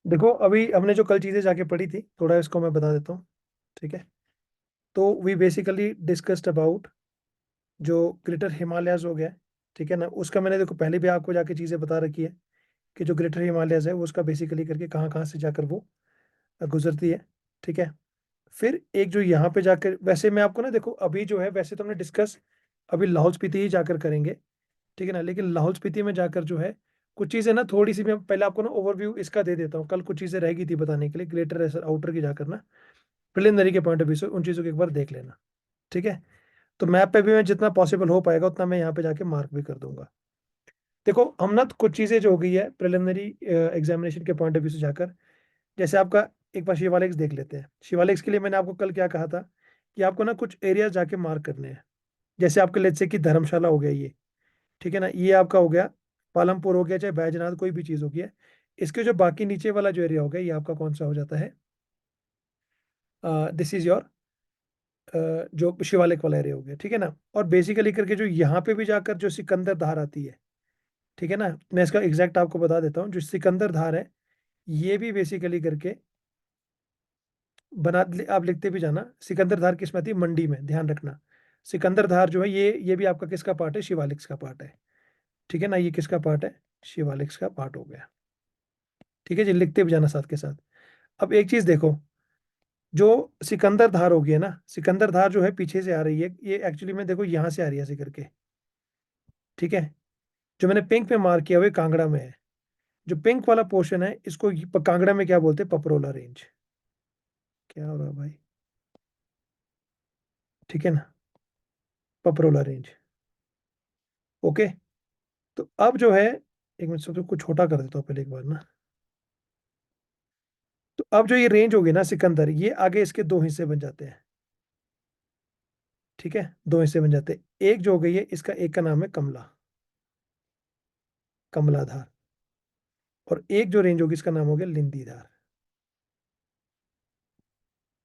देखो अभी हमने जो कल चीजें जाके पढ़ी थी, थोड़ा इसको मैं बता देता हूँ। ठीक है। तो वी बेसिकली डिस्कस्ड अबाउट जो ग्रेटर हिमालयाज हो गया। ठीक है ना, उसका मैंने देखो पहले भी आपको जाके चीजें बता रखी है कि जो ग्रेटर हिमालयाज है वो उसका बेसिकली करके कहाँ कहाँ से जाकर वो गुजरती है। ठीक है। फिर एक जो यहाँ पे जाकर, वैसे मैं आपको ना देखो अभी जो है, वैसे तो हमने डिस्कस अभी लाहौल स्पीति ही जाकर करेंगे। ठीक है ना, लेकिन लाहौल स्पीति में जाकर जो है कुछ चीजें ना, थोड़ी सी मैं पहले आपको ना ओवरव्यू इसका दे देता हूँ। कल कुछ चीजें रह गई थी बताने के लिए, ग्रेटर आउटर की जाकर ना प्रिलिमिनरी के पॉइंट ऑफ व्यू से उन चीज़ों को एक बार देख लेना। ठीक है। तो मैप पे भी मैं जितना पॉसिबल हो पाएगा उतना मैं यहाँ पे जाके मार्क भी कर दूंगा। देखो हम ना तो कुछ चीज़ें जो हो गई है प्रिलिमिनरी एग्जामिनेशन के पॉइंट ऑफ व्यू से जाकर, जैसे आपका एक बार शिवालिक्स देख लेते हैं। शिवालिक्स के लिए मैंने आपको कल क्या कहा था कि आपको ना कुछ एरिया जाके मार्क करने हैं। जैसे आपके लेट्स से कि धर्मशाला हो गया ये। ठीक है ना, ये आपका हो गया। पालमपुर हो गया, चाहे बैजनाथ कोई भी चीज़ हो गया। इसके जो बाकी नीचे वाला जो एरिया हो गया ये आपका कौन सा हो जाता है? दिस इज योर जो शिवालिक वाला एरिया हो गया। ठीक है ना, और बेसिकली करके जो यहाँ पे भी जाकर जो सिकंदर धार आती है। ठीक है ना, मैं इसका एग्जैक्ट आपको बता देता हूँ। जो सिकंदर धार है ये भी बेसिकली करके आप लिखते भी जाना। सिकंदर धार किस में आती है? मंडी में, ध्यान रखना। सिकंदर धार जो है ये भी आपका किसका पार्ट है? शिवालिक्स का पार्ट है। ठीक है ना, ये किसका पार्ट है? शिवालिक्स का पार्ट हो गया। ठीक है जी, लिखते भी जाना साथ के साथ। अब एक चीज देखो, जो सिकंदर धार होगी है ना, सिकंदर धार जो है पीछे से आ रही है, ये एक्चुअली में देखो यहाँ से आ रही है ऐसे करके। ठीक है। जो मैंने पिंक में मार्क किया हुआ है कांगड़ा में है। जो पिंक वाला पोर्शन है इसको कांगड़ा में क्या बोलते हैं? पपरोला रेंज। क्या हो रहा है भाई? ठीक है ना, पपरोला रेंज। ओके। तो अब जो है, एक मिनट सबको कुछ छोटा कर देता हूँ पहले एक बार ना। तो अब जो ये रेंज होगी ना सिकंदर, ये आगे इसके दो हिस्से बन जाते हैं। ठीक है, दो हिस्से बन जाते हैं। एक जो हो गई है इसका, एक का नाम है कमला, कमलाधार। और एक जो रेंज होगी इसका नाम हो गया लिंदीधार,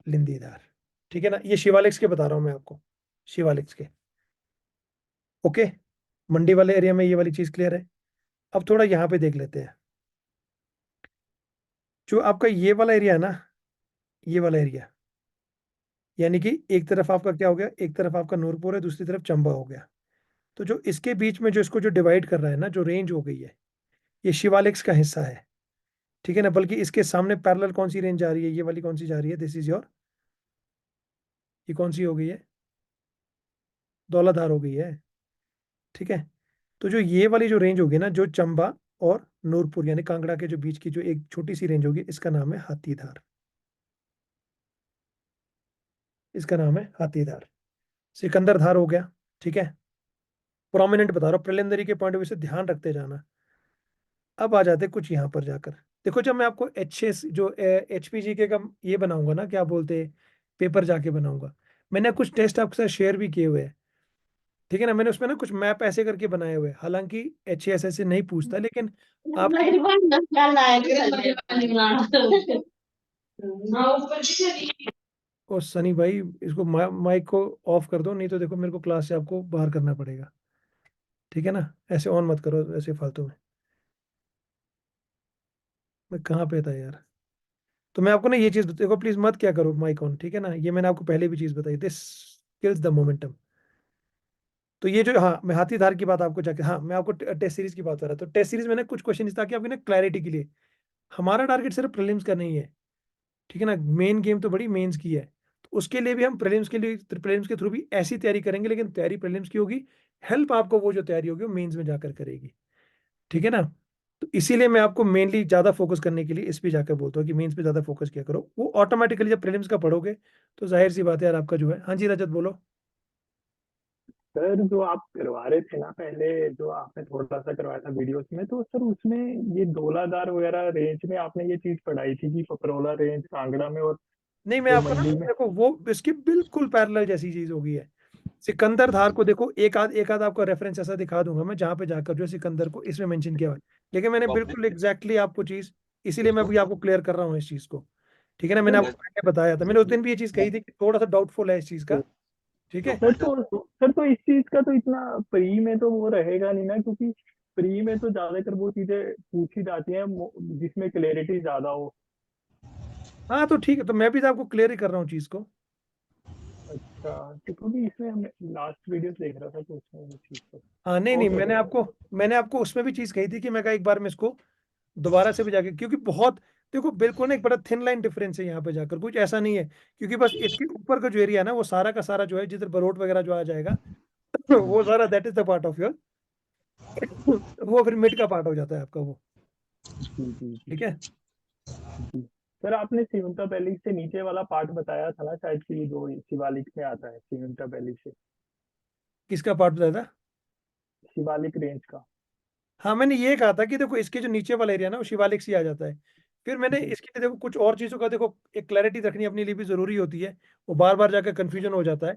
लिंदीधार। ठीक है ना, ये शिवालिक्स के बता रहा हूं मैं आपको, शिवालिक्स के। ओके। मंडी वाले एरिया में ये वाली चीज क्लियर है। अब थोड़ा यहाँ पे देख लेते हैं। जो आपका ये वाला एरिया है ना, ये वाला एरिया, यानी कि एक तरफ आपका क्या हो गया? एक तरफ आपका नूरपुर है, दूसरी तरफ चंबा हो गया। तो जो इसके बीच में जो इसको जो डिवाइड कर रहा है ना, जो रेंज हो गई है, ये शिवालिक्स का हिस्सा है। ठीक है ना, बल्कि इसके सामने पैरेलल कौन सी रेंज जा रही है? ये वाली कौन सी जा रही है? दिस इज योर, ये कौन सी हो गई है? दौलाधार हो गई है। ठीक है। तो जो ये वाली जो रेंज होगी ना, जो चंबा और नूरपुर यानी कांगड़ा के जो बीच की जो एक छोटी सी रेंज होगी, इसका नाम है हाथीधार। इसका नाम है हाथीधार। सिकंदर धार हो गया। ठीक है, प्रोमिनेंट बता रहा हूँ, प्रिलिमिनरी के पॉइंट ऑफ व्यू से ध्यान रखते जाना। अब आ जाते कुछ यहाँ पर जाकर। देखो जब मैं आपको एच जो HPG के का ये बनाऊंगा ना, क्या बोलते हैं, पेपर जाके बनाऊंगा। मैंने कुछ टेस्ट आपके साथ शेयर भी किए हुए हैं। ठीक है ना, मैंने उसमें ना कुछ मैप ऐसे करके बनाए हुए हैं। हालांकि HAS से नहीं पूछता, लेकिन आपकी, ओ सनी भाई, इसको माइक को ऑफ कर दो, नहीं तो देखो मेरे को क्लास से आपको बाहर करना पड़ेगा। ठीक है ना, ऐसे ऑन मत करो ऐसे फालतू में। मैं कहाँ पे था यार? तो मैं आपको ना ये चीज देखो, प्लीज मत क्या करो माइक ऑन। ठीक है ना, ये मैंने आपको पहले भी चीज बताई, दिस किल्स द मोमेंटम। तो ये जो, हाँ मैं हाथीधार की बात आपको जाके, हाँ मैं आपको टेस्ट सीरीज की बात कर रहा था। तो टेस्ट सीरीज में ना कुछ क्वेश्चन ताकि आपकी ना क्लैरिटी के लिए, हमारा टारगेट सिर्फ प्रीलिम्स का नहीं है। ठीक है ना, मेन गेम तो बड़ी मेंस की है। तो उसके लिए भी हम प्रीलिम्स के लिए, प्रीलिम्स के थ्रू भी ऐसी तैयारी करेंगे, लेकिन तैयारी प्रीलिम्स की होगी। हेल्प आपको वो जो तैयारी होगी वो मेंस में जाकर करेगी। ठीक है ना। तो इसीलिए मैं आपको मेनली ज्यादा फोकस करने के लिए इस पे जाकर बोलता हूँ कि मेंस पे ज्यादा फोकस किया करो। वो ऑटोमेटिकली जब प्रीलिम्स का पढ़ोगे तो जाहिर सी बात है यार, आपका जो है। हाँ जी रजत बोलो। सर जो आप करवा रहे थे ना पहले, जो आपने थोड़ा सा करवाया था वीडियोस में, तो सर उसमें ये धौलाधार वगैरह रेंज में आपने ये चीज पढ़ाई थी कि पपरोला रेंज कांगड़ा में और नहीं, मैं वो आपको ना मंडी में। देखो वो इसकी बिल्कुल पैरेलल जैसी चीज होगी है। सिकंदर धार को देखो, एक आध आपको रेफरेंस ऐसा दिखा दूंगा मैं जहां पे जाकर जो है सिकंदर को इसमें मेंशन किया हुआ है। लेकिन मैंने बिल्कुल एग्जैक्टली आपको चीज, इसीलिए मैं अभी आपको क्लियर कर रहा हूँ इस चीज को। ठीक है ना, मैंने आपको पहले बताया था, मैंने उस दिन भी ये चीज कही थी कि थोड़ा सा डाउटफुल है इस चीज का। ठीक है। सर तो इस चीज का तो इतना प्री में तो वो रहेगा नहीं ना, क्योंकि प्री में तो ज्यादातर वो चीजें पूछी जाती हैं जिसमें क्लैरिटी ज्यादा हो। हाँ तो ठीक है, तो मैं भी तो आपको क्लियर ही कर रहा हूँ चीज को। अच्छा, तो क्योंकि इसमें हमने लास्ट वीडियो देख रहा था तो उसमें ये चीज तो। हाँ नहीं नहीं, ओके ओके चलो। मैंने आपको उसमें भी चीज कही थी कि मैं कहा एक बार मैं इसको दोबारा से भी जाके, क्योंकि बहुत, देखो बिल्कुल ना एक बड़ा थिन लाइन डिफरेंस है यहाँ पे जाकर, कुछ ऐसा नहीं है। क्योंकि बस इसके ऊपर का जो एरिया है ना, वो सारा का सारा जो है, जिधर बरोट वगैरह जो आ जाएगा वो सारा that is the part of your, वो फिर मिड का पार्ट हो जाता है आपका वो। जी जी जी ठीक है। जी। सर आपने सिमंता वैली से नीचे वाला पार्ट बताया था ना शायद, कि जो शिवालिक में आता है सिमंता वैली से, किसका पार्ट बताया था? शिवालिक रेंज का। हाँ मैंने ये कहा था कि देखो इसके जो नीचे वाला एरिया ना, वो शिवालिक से आ जाता है। फिर मैंने जी इसके लिए देखो कुछ और चीज़ों का, देखो एक क्लैरिटी रखनी अपने लिए भी जरूरी होती है। वो बार बार जाकर कंफ्यूजन हो जाता है।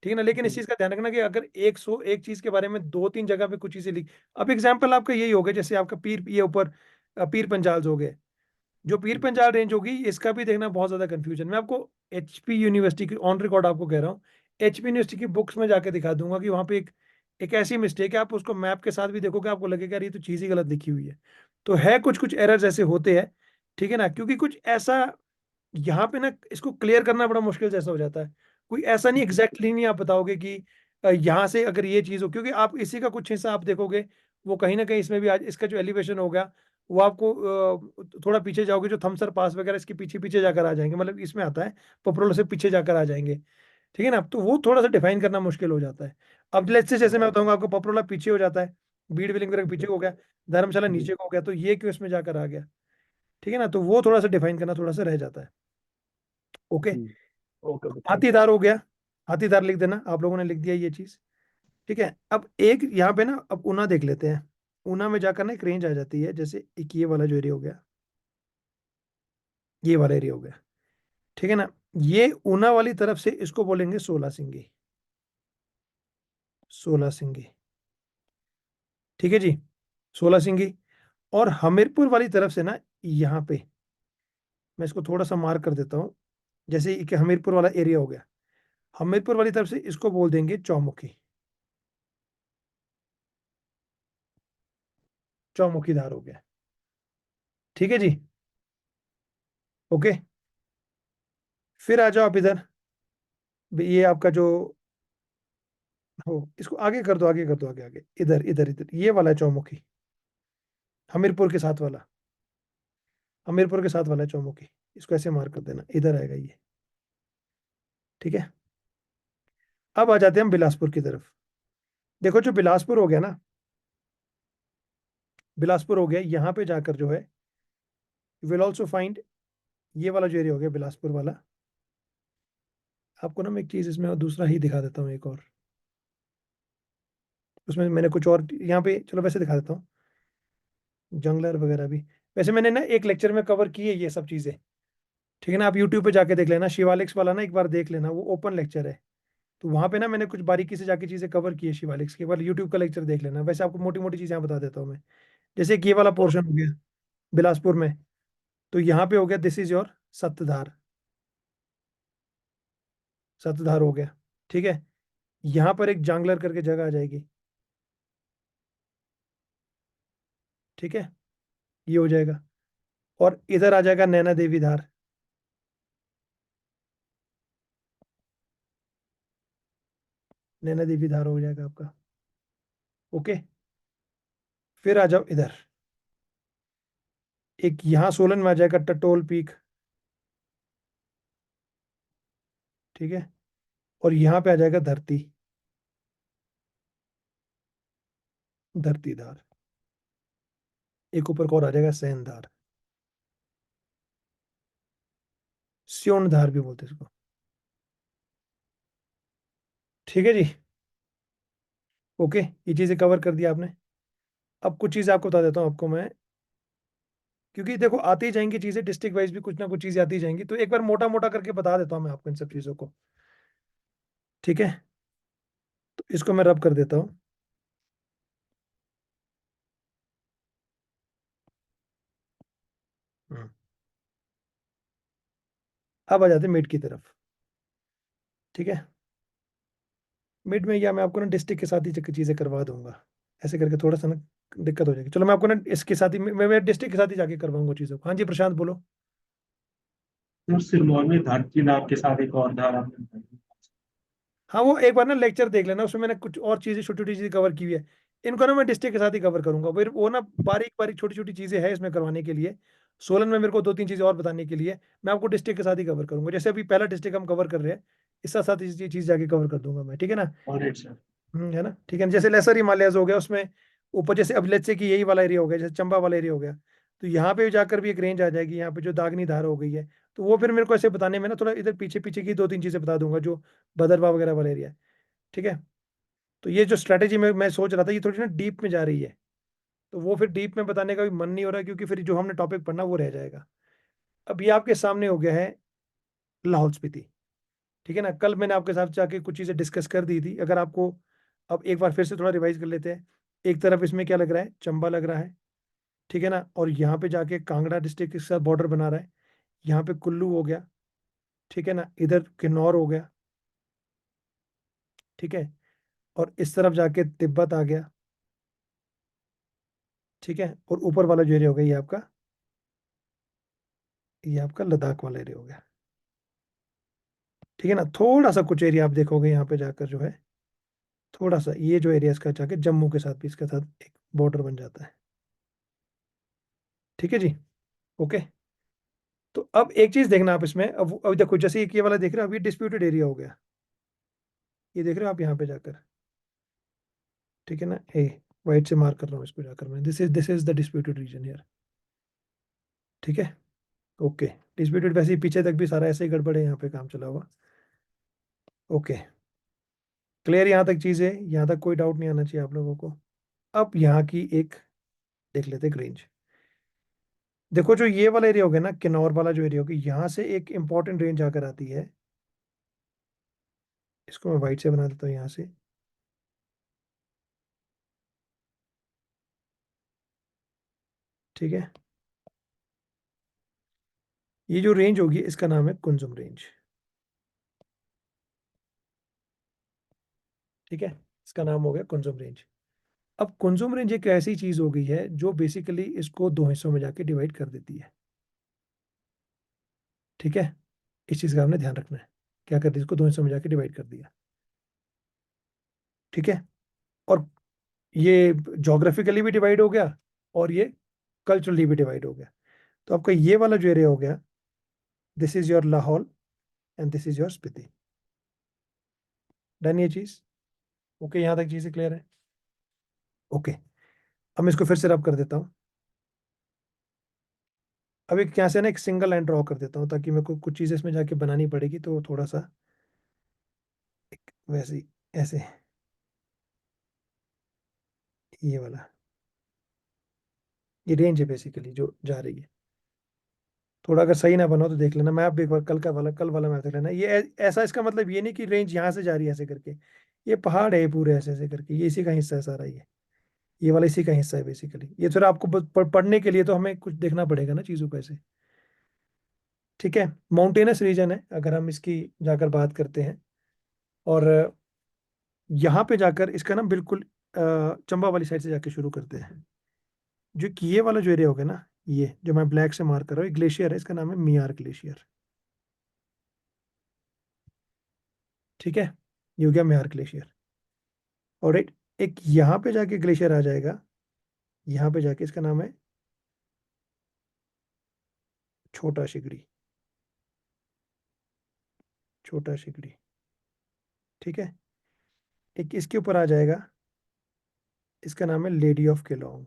ठीक है ना, लेकिन इस जी चीज़ का ध्यान रखना कि अगर एक चीज़ के बारे में दो तीन जगह पे कुछ चीज़ें लिख, अब एग्जाम्पल आपका यही हो गया, जैसे आपका पीर, ये ऊपर पीर पंजाल्स हो गए, जो पीर जी पंजाल रेंज होगी, इसका भी देखना बहुत ज्यादा कंफ्यूजन। मैं आपको एचपी यूनिवर्सिटी की ऑन रिकॉर्ड आपको कह रहा हूँ, एचपी यूनिवर्सिटी की बुक्स में जाके दिखा दूंगा कि वहां पे एक ऐसी मिस्टेक है, आप उसको मैप के साथ भी देखोगे आपको लगेगा यार ये तो चीज ही गलत लिखी हुई है। तो है कुछ कुछ एरर्स ऐसे होते हैं। ठीक है ना, क्योंकि कुछ ऐसा यहाँ पे ना, इसको क्लियर करना बड़ा मुश्किल जैसा हो जाता है। कोई ऐसा नहीं जी एग्जैक्टली नहीं आप बताओगे कि यहाँ से अगर ये चीज हो, क्योंकि आप इसी का कुछ हिस्सा आप देखोगे, वो कहीं ना कहीं इसमें भी आज इसका जो एलिवेशन होगा, वो आपको थोड़ा पीछे जाओगे, जो थमसर पास वगैरह इसके पीछे पीछे जाकर आ जाएंगे, मतलब इसमें आता है पपरोला से पीछे जाकर आ जाएंगे। ठीक है ना, तो वो थोड़ा सा डिफाइन करना मुश्किल हो जाता है। अब लेट्स से जैसे मैं बताऊंगा आपको, पपरोला पीछे हो जाता है, बीड़ बिलिंग वगैरह पीछे जी हो गया, धर्मशाला जी नीचे को हो गया, तो ये क्यों इसमें जाकर आ गया? ठीक है ना, तो वो थोड़ा सा डिफाइन करना थोड़ा सा रह जाता है। ओके। जी। Okay okay thank you. हाथीदार हो गया, हाथीदार लिख देना, आप लोगों ने लिख दिया ये चीज। ठीक है, अब एक यहाँ पे ना, अब ऊना देख लेते हैं। ऊना में जाकर ना एक रेंज आ जाती है, जैसे एक ये वाला जो एरिया हो गया, ये वाला एरिया हो गया। ठीक है ना, ये ऊना वाली तरफ से इसको बोलेंगे 16 सिंगी, 16 सिंगी। ठीक है जी, 16 सिंगी। और हमीरपुर वाली तरफ से ना, यहाँ पे मैं इसको थोड़ा सा मार्क कर देता हूँ, जैसे कि हमीरपुर वाला एरिया हो गया, हमीरपुर वाली तरफ से इसको बोल देंगे चौमुखी, चौमुखी धार हो गया। ठीक है जी। ओके। फिर आ जाओ आप इधर, ये आपका जो हो, इसको आगे कर दो, आगे कर दो, आगे आगे, इधर इधर इधर, ये वाला है चौमुखी, हमीरपुर के साथ वाला, हमीरपुर के साथ वाला है चौमुखी। इसको ऐसे मार्क कर देना, इधर आएगा ये। ठीक है। अब आ जाते हैं हम बिलासपुर की तरफ। देखो जो बिलासपुर हो गया ना, बिलासपुर हो गया, यहाँ पे जाकर जो है, विल ऑल्सो फाइंड, ये वाला जो एरिया हो गया बिलासपुर वाला। आपको ना मैं एक चीज इसमें और दूसरा ही दिखा देता हूँ, एक और, उसमें मैंने कुछ और यहाँ पे, चलो वैसे दिखा देता हूँ, जंगलर वगैरह भी। वैसे मैंने ना एक लेक्चर में कवर की है ये सब चीजें। ठीक है ना, आप यूट्यूब पे जाके देख लेना, शिवालिक्स वाला ना एक बार देख लेना, वो ओपन लेक्चर है। तो वहां पे ना मैंने कुछ बारीकी से जाके चीजें कवर की है शिवालिक्स के, बार यूट्यूब का लेक्चर देख लेना। वैसे आपको मोटी मोटी चीजें यहाँ बता देता हूँ मैं। जैसे कि ये वाला ओ, पोर्शन हो गया बिलासपुर में, तो यहाँ पे हो गया दिस इज योर सत्तधार, सत्तधार हो गया। ठीक है, यहाँ पर एक जांगलर करके जगह आ जाएगी। ठीक है, ये हो जाएगा। और इधर आ जाएगा नैना देवी धार, नैना देवी धार हो जाएगा आपका। ओके। फिर आ जाओ इधर, एक यहाँ सोलन में आ जाएगा टटोल पीक। ठीक है, और यहाँ पे आ जाएगा धरती, धरती धार। एक ऊपर को और आ जाएगा सैन धार, स्योन धार भी बोलते हैं इसको। ठीक है जी। ओके, ये चीजें कवर कर दिया आपने। अब कुछ चीजें आपको बता देता हूँ आपको मैं, क्योंकि देखो आती जाएंगी चीजें, डिस्ट्रिक्ट वाइज भी कुछ ना कुछ चीजें आती जाएंगी, तो एक बार मोटा मोटा करके बता देता हूँ मैं आपको इन सब चीजों को। ठीक है, तो इसको मैं रब कर देता हूँ। हम्म। अब आ जाते हैं मिड की तरफ। ठीक है, मिड में या मैं आपको ना डिस्ट्रिक्ट के साथ ही चीजें करवा दूंगा, ऐसे करके थोड़ा सा ना दिक्कत हो जाएगी। चलो मैं आपको ना इसके साथ ही, मैं डिस्ट्रिक्ट के साथ ही जाके करवाऊंगा चीज़ों को। हाँ जी प्रशांत बोलो। तो सिरमौर में धारचूला नाम के साथ एक और धारा आपने बताई। हाँ वो एक बार ना लेक्चर देख लेना, उसमें मैंने कुछ और चीज़ें छोटी छोटी चीज़ें कवर की हुई है। इनको ना मैं डिस्ट्रिक्ट के साथ ही कवर करूंगा, फिर वो ना बारीक बारीक छोटी छोटी चीज़ें हैं इसमें करवाने के लिए। सोलन में मेरे को दो तीन चीज़ें और बताने के लिए, मैं आपको डिस्ट्रिक्ट के साथ ही कवर करूंगा। जैसे अभी पहला डिस्ट्रिक्ट हम कवर कर रहे हैं, इस साथ साथ ये चीज़ जाके कवर कर दूंगा मैं, ठीक है ना। और एक सर। है ना, ठीक है। जैसे लेसर हिमालयस हो गया, उसमें ऊपर जैसे अब लेट्स से कि यही वाला एरिया हो गया, जैसे चंबा वाला एरिया हो गया, तो यहाँ पे जाकर भी एक रेंज आ जाएगी, यहाँ पे जो दागनी धार हो गई है। तो वो फिर मेरे को ऐसे बताने में ना थोड़ा इधर पीछे पीछे की दो तीन चीजें बता दूंगा, जो भदरवा वगैरह वाला एरिया है, ठीक है। तो ये जो स्ट्रैटेजी में मैं सोच रहा था, ये थोड़ी ना डीप में जा रही है, तो वो फिर डीप में बताने का भी मन नहीं हो रहा, क्योंकि फिर जो हमने टॉपिक पढ़ना वो रह जाएगा। अब ये आपके सामने हो गया है लाहौल स्पीति, ठीक है ना। कल मैंने आपके साथ जाके कुछ चीज़ें डिस्कस कर दी थी, अगर आपको अब एक बार फिर से थोड़ा रिवाइज कर लेते हैं। एक तरफ इसमें क्या लग रहा है, चंबा लग रहा है, ठीक है ना, और यहाँ पे जाके कांगड़ा डिस्ट्रिक्ट के साथ बॉर्डर बना रहा है। यहाँ पे कुल्लू हो गया, ठीक है ना, इधर किन्नौर हो गया, ठीक है, और इस तरफ जाके तिब्बत आ गया, ठीक है, और ऊपर वाला जो एरिया हो गया ये आपका लद्दाख वाला एरिया हो गया, ठीक है ना। थोड़ा सा कुछ एरिया आप देखोगे यहाँ पे जाकर जो है, थोड़ा सा ये जो एरिया इसका जाके जम्मू के साथ भी इसके साथ एक बॉर्डर बन जाता है, ठीक है जी। ओके। तो अब एक चीज देखना आप इसमें, अब देखो जैसे ये वाला देख रहे हो, अब ये डिस्प्यूटेड एरिया हो गया, ये देख रहे हो आप यहाँ पे जाकर, ठीक है ना। ए वाइट से मार्क कर रहा हूँ इसको जाकर मैं, this is the disputed region here, ठीक है। ओके। डिस्प्यूटेड वैसे ही पीछे तक भी सारा ऐसे ही गड़बड़ है, यहाँ पे काम चला हुआ। ओके, क्लियर यहाँ तक चीज़ है, यहाँ तक कोई डाउट नहीं आना चाहिए आप लोगों को। अब यहाँ की एक देख लेते हैं रेंज। देखो जो ये वाला एरिया हो गया ना, किन्नौर वाला जो एरिया हो गया, यहाँ से एक इंपॉर्टेंट रेंज आकर आती है। इसको मैं वाइट से बना देता हूँ यहाँ से, ठीक है। ये जो रेंज होगी इसका नाम है कुंजुम रेंज, ठीक है। इसका नाम हो गया कुंजुम रेंज। अब कुंजुम रेंज एक ऐसी चीज हो गई है जो बेसिकली इसको दो हिस्सों में जाके डिवाइड कर देती है, ठीक है। इस चीज का आपने ध्यान रखना है, क्या कर दिया, इसको दो हिस्सों में जाके डिवाइड कर दिया, ठीक है। और ये जोग्राफिकली भी डिवाइड हो गया, और ये कल्चरली भी डिवाइड हो गया। तो आपका ये वाला जो एरिया हो गया, this is your Lahaul and this is your Spiti. Done ये चीज, ओके, यहाँ तक चीजें क्लियर है। ओके, अब मैं इसको फिर से रब कर देता हूँ। अब एक यहाँ से ना एक सिंगल लाइन ड्रॉ कर देता हूँ, ताकि मेरे को कुछ चीजें इसमें जाके बनानी पड़ेगी, तो थोड़ा सा एक वैसे ही ऐसे, ये वाला ये रेंज है बेसिकली जो जा रही है। थोड़ा अगर सही ना बना हो तो देख लेना, मैं आप एक बार कल वाला मैप देख लेना। ये ऐसा, इसका मतलब ये नहीं कि रेंज यहाँ से जा रही है ऐसे करके, ये पहाड़ है पूरे ऐसे ऐसे करके, ये इसी का हिस्सा है सारा, ये वाला इसी का हिस्सा है बेसिकली। ये थोड़ा आपको पढ़ने के लिए तो हमें कुछ देखना पड़ेगा ना चीज़ों को ऐसे, ठीक है। माउंटेनस रीजन है अगर हम इसकी जाकर बात करते हैं, और यहाँ पे जाकर इसका ना बिल्कुल चंबा वाली साइड से जाके शुरू करते हैं। जो कि ये वाला जो एरिया होगा ना, ये जो मैं ब्लैक से मार्क कर रहा हूँ, ग्लेशियर है, इसका नाम है मियार ग्लेशियर, ठीक है। ये हो गया मियार ग्लेशियर। और एक यहाँ पे जाके ग्लेशियर आ जाएगा, यहाँ पे जाके इसका नाम है छोटा शिगड़ी, छोटा शिगड़ी, ठीक है। एक इसके ऊपर आ जाएगा, इसका नाम है lady of Kelong,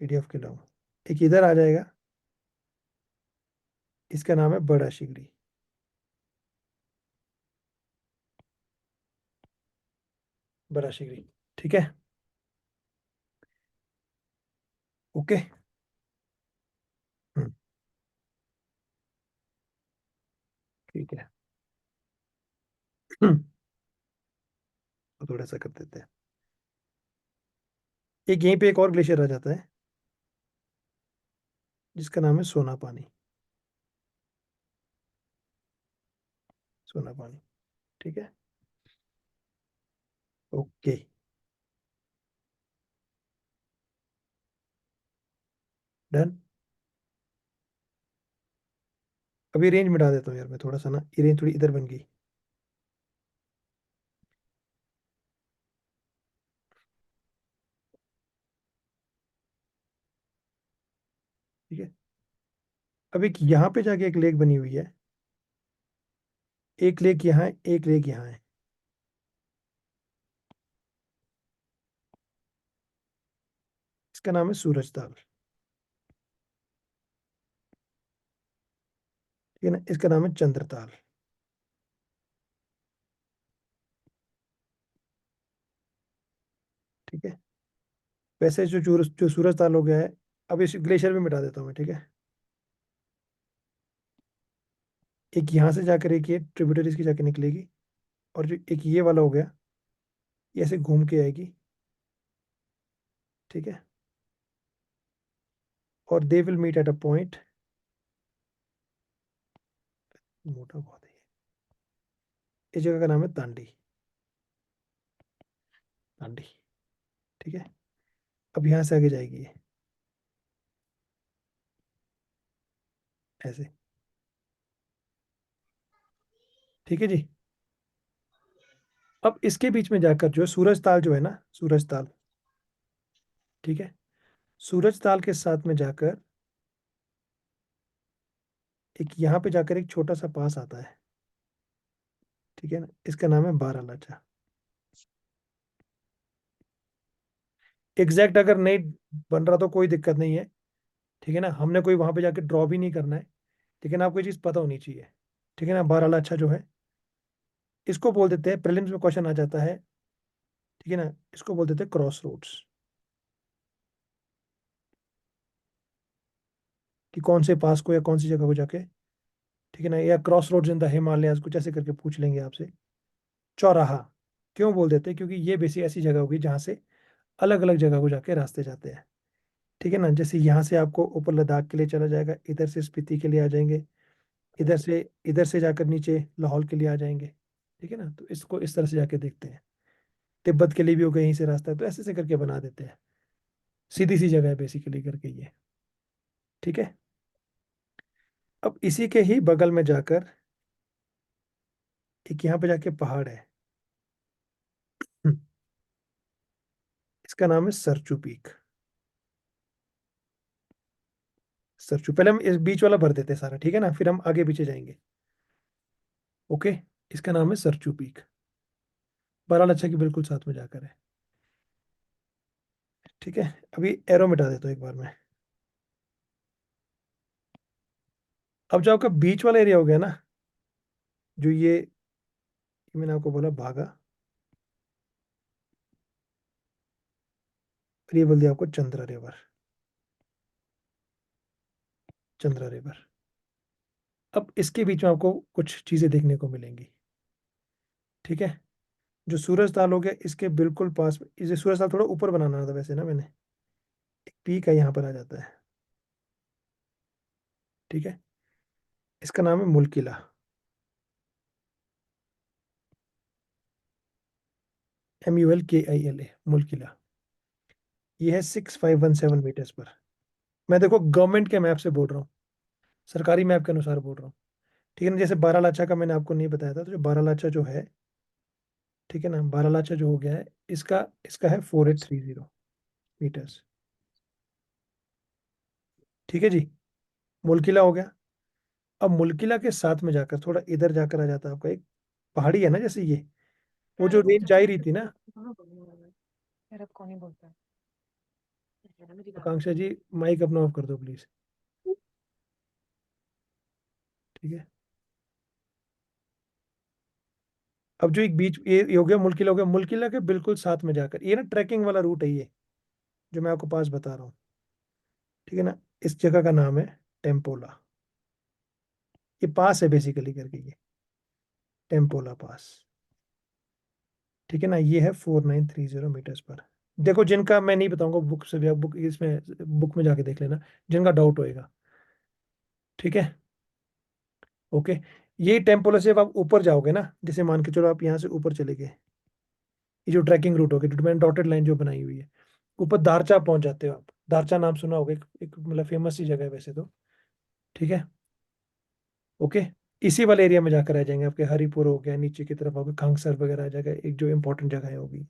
lady of Kelong. एक इधर आ जाएगा, इसका नाम है बड़ा शिगड़ी, बड़ा शिगड़ी, ठीक है। ओके। हम्म, ठीक है। तो थोड़ा सा कर देते हैं। एक यहीं पे एक और ग्लेशियर आ जाता है, जिसका नाम है सोना पानी, सोना पानी, ठीक है। Okay, done. अभी रेंज मिटा देता हूँ यार मैं थोड़ा सा ना, ये रेंज थोड़ी इधर बन गई। ठीक है, अब एक यहाँ पे जाके एक लेक बनी हुई है, एक लेक यहाँ है, एक लेक यहाँ है। इसका नाम है सूरज ताल। ठीक है ना, इसका नाम है चंद्रताल। ठीक है, वैसे जो सूरज ताल हो गया है, अब इस ग्लेशियर भी मिटा देता हूँ मैं। ठीक है, एक यहाँ से जाकर एक ये ट्रिब्यूटरीज की जाके निकलेगी, और जो एक ये वाला हो गया, ये ऐसे घूम के आएगी। ठीक है, और they will meet at a point, मोटा बहुत है ये। इस जगह का नाम है तांडी। तांडी। ठीक है, अब यहाँ से आगे जाएगी ये ऐसे। ठीक है जी, अब इसके बीच में जाकर जो सूरज ताल जो है ना, सूरज ताल, ठीक है, सूरज ताल के साथ में जाकर एक यहाँ पे जाकर एक छोटा सा पास आता है। ठीक है ना, इसका नाम है बारालाचा। एग्जैक्ट अगर नहीं बन रहा तो कोई दिक्कत नहीं है। ठीक है ना, हमने कोई वहां पे जाके ड्रॉ भी नहीं करना है, लेकिन आपको ये चीज पता होनी चाहिए। ठीक है ना, बारालाचा जो है, इसको बोल देते हैं, प्रीलिम्स में क्वेश्चन आ जाता है। ठीक है ना, इसको बोल देते हैं क्रॉस रोड्स, कि कौन से पास को या कौन सी जगह को जाके। ठीक है ना, या cross roads in the Himalayas, कुछ ऐसे करके पूछ लेंगे आपसे। चौराहा क्यों बोल देते हैं, क्योंकि ये बेसिक ऐसी जगह होगी जहाँ से अलग अलग जगह को जाके रास्ते जाते हैं। ठीक है ना, जैसे यहाँ से आपको ऊपर लद्दाख के लिए चला जाएगा, इधर से स्पीति के लिए आ जाएंगे, इधर से जाकर नीचे लाहौल के लिए आ जाएंगे। ठीक है ना, तो इसको इस तरह से जाके देखते हैं। तिब्बत के लिए भी होगा यहीं से रास्ता है, तो ऐसे ऐसे करके बना देते हैं। सीधी सी जगह है बेसिकली करके ये। ठीक है, अब इसी के ही बगल में जाकर एक यहाँ पे जाके पहाड़ है, इसका नाम है सरचू पीक। सरचू, पहले हम इस बीच वाला भर देते हैं सारा। ठीक है ना, फिर हम आगे पीछे जाएंगे। ओके, इसका नाम है सरचू पीक, बारालाचा के बिल्कुल साथ में जाकर है। ठीक है, अभी एरो मिटा देता हूँ एक बार में। अब जो आपका बीच वाला एरिया हो गया ना, जो ये मैंने आपको बोला भागा, और ये बोल दिया आपको चंद्रा रिवर। चंद्रा रिवर, अब इसके बीच में आपको कुछ चीजें देखने को मिलेंगी। ठीक है, जो सूरज ताल हो गया, इसके बिल्कुल पास में, इसे सूरज ताल थोड़ा ऊपर बनाना था वैसे ना मैंने, एक पीक है यहाँ पर आ जाता है। ठीक है, इसका नाम है मुलकिला। MULKILA, मुलकिला। ये है 6517 मीटर्स पर। मैं देखो गवर्नमेंट के मैप से बोल रहा हूँ, सरकारी मैप के अनुसार बोल रहा हूँ। ठीक है ना, जैसे बारालाचा का मैंने आपको नहीं बताया था, तो जो बारालाचा जो है, ठीक है ना, बारालाचा जो हो गया है, इसका इसका है 4830 मीटर्स। ठीक है जी, मुलकिला हो गया। अब मुलकिला के साथ में जाकर थोड़ा इधर जाकर आ जाता है आपका एक पहाड़ी है ना, जैसे ये वो जो रेंज जा ही रही थी ना। यार अब कौन ही बोलता है। है ना मेरी बात। आकांक्षा जी, माइक अपना ऑफ कर दो प्लीज। ठीक है, अब जो एक बीच ये हो गया मुलकिला, हो गया मुलकिला के बिल्कुल साथ में जाकर, ये ना ट्रैकिंग वाला रूट है ये, जो मैं आपको पास बता रहा हूँ। ठीक है ना, इस जगह का नाम है टेम्पोला। ये पास है बेसिकली करके ये, टेम्पोला पास। ठीक है ना, ये है 4930 मीटर्स पर। देखो जिनका मैं नहीं बताऊंगा, बुक से भी आप बुक इसमें बुक में जाके देख लेना, जिनका डाउट होएगा। ठीक है, ओके। ये टेम्पोला से अब आप ऊपर जाओगे ना, जैसे मान के चलो आप यहाँ से ऊपर चले गए, ये जो ट्रैकिंग रूट हो गया, जो मैंने डॉटेड लाइन जो बनाई हुई है, ऊपर दारचा पहुंच जाते हो आप। दारचा नाम सुना होगा, एक मतलब फेमस सी जगह है वैसे तो। ठीक है, ओके। इसी वाले एरिया में जाकर आ जाएंगे, आपके हरिपुर हो गया, नीचे की तरफ आपके खांगसर वगैरह आ जाएगा, एक जो इंपॉर्टेंट जगह है होगी।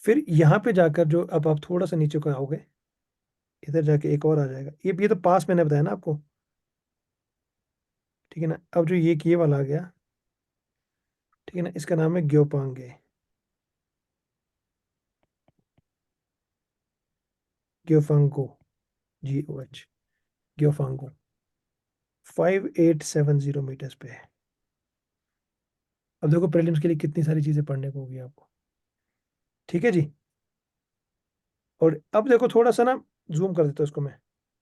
फिर यहाँ पे जाकर जो अब आप थोड़ा सा नीचे को आओगे, इधर जाके एक और आ जाएगा, ये तो पास मैंने बताया ना आपको। ठीक है ना, अब जो ये वाला आ गया, ठीक है ना, इसका नाम है ग्योपांगे। ग्योफांगो, GOH, ग्योफांगो 5870 मीटर्स पे है। अब देखो प्रीलिम्स के लिए कितनी सारी चीजें पढ़ने को होगी आपको। ठीक है जी। और अब देखो थोड़ा सा ना जूम कर देता हूं इसको मैं,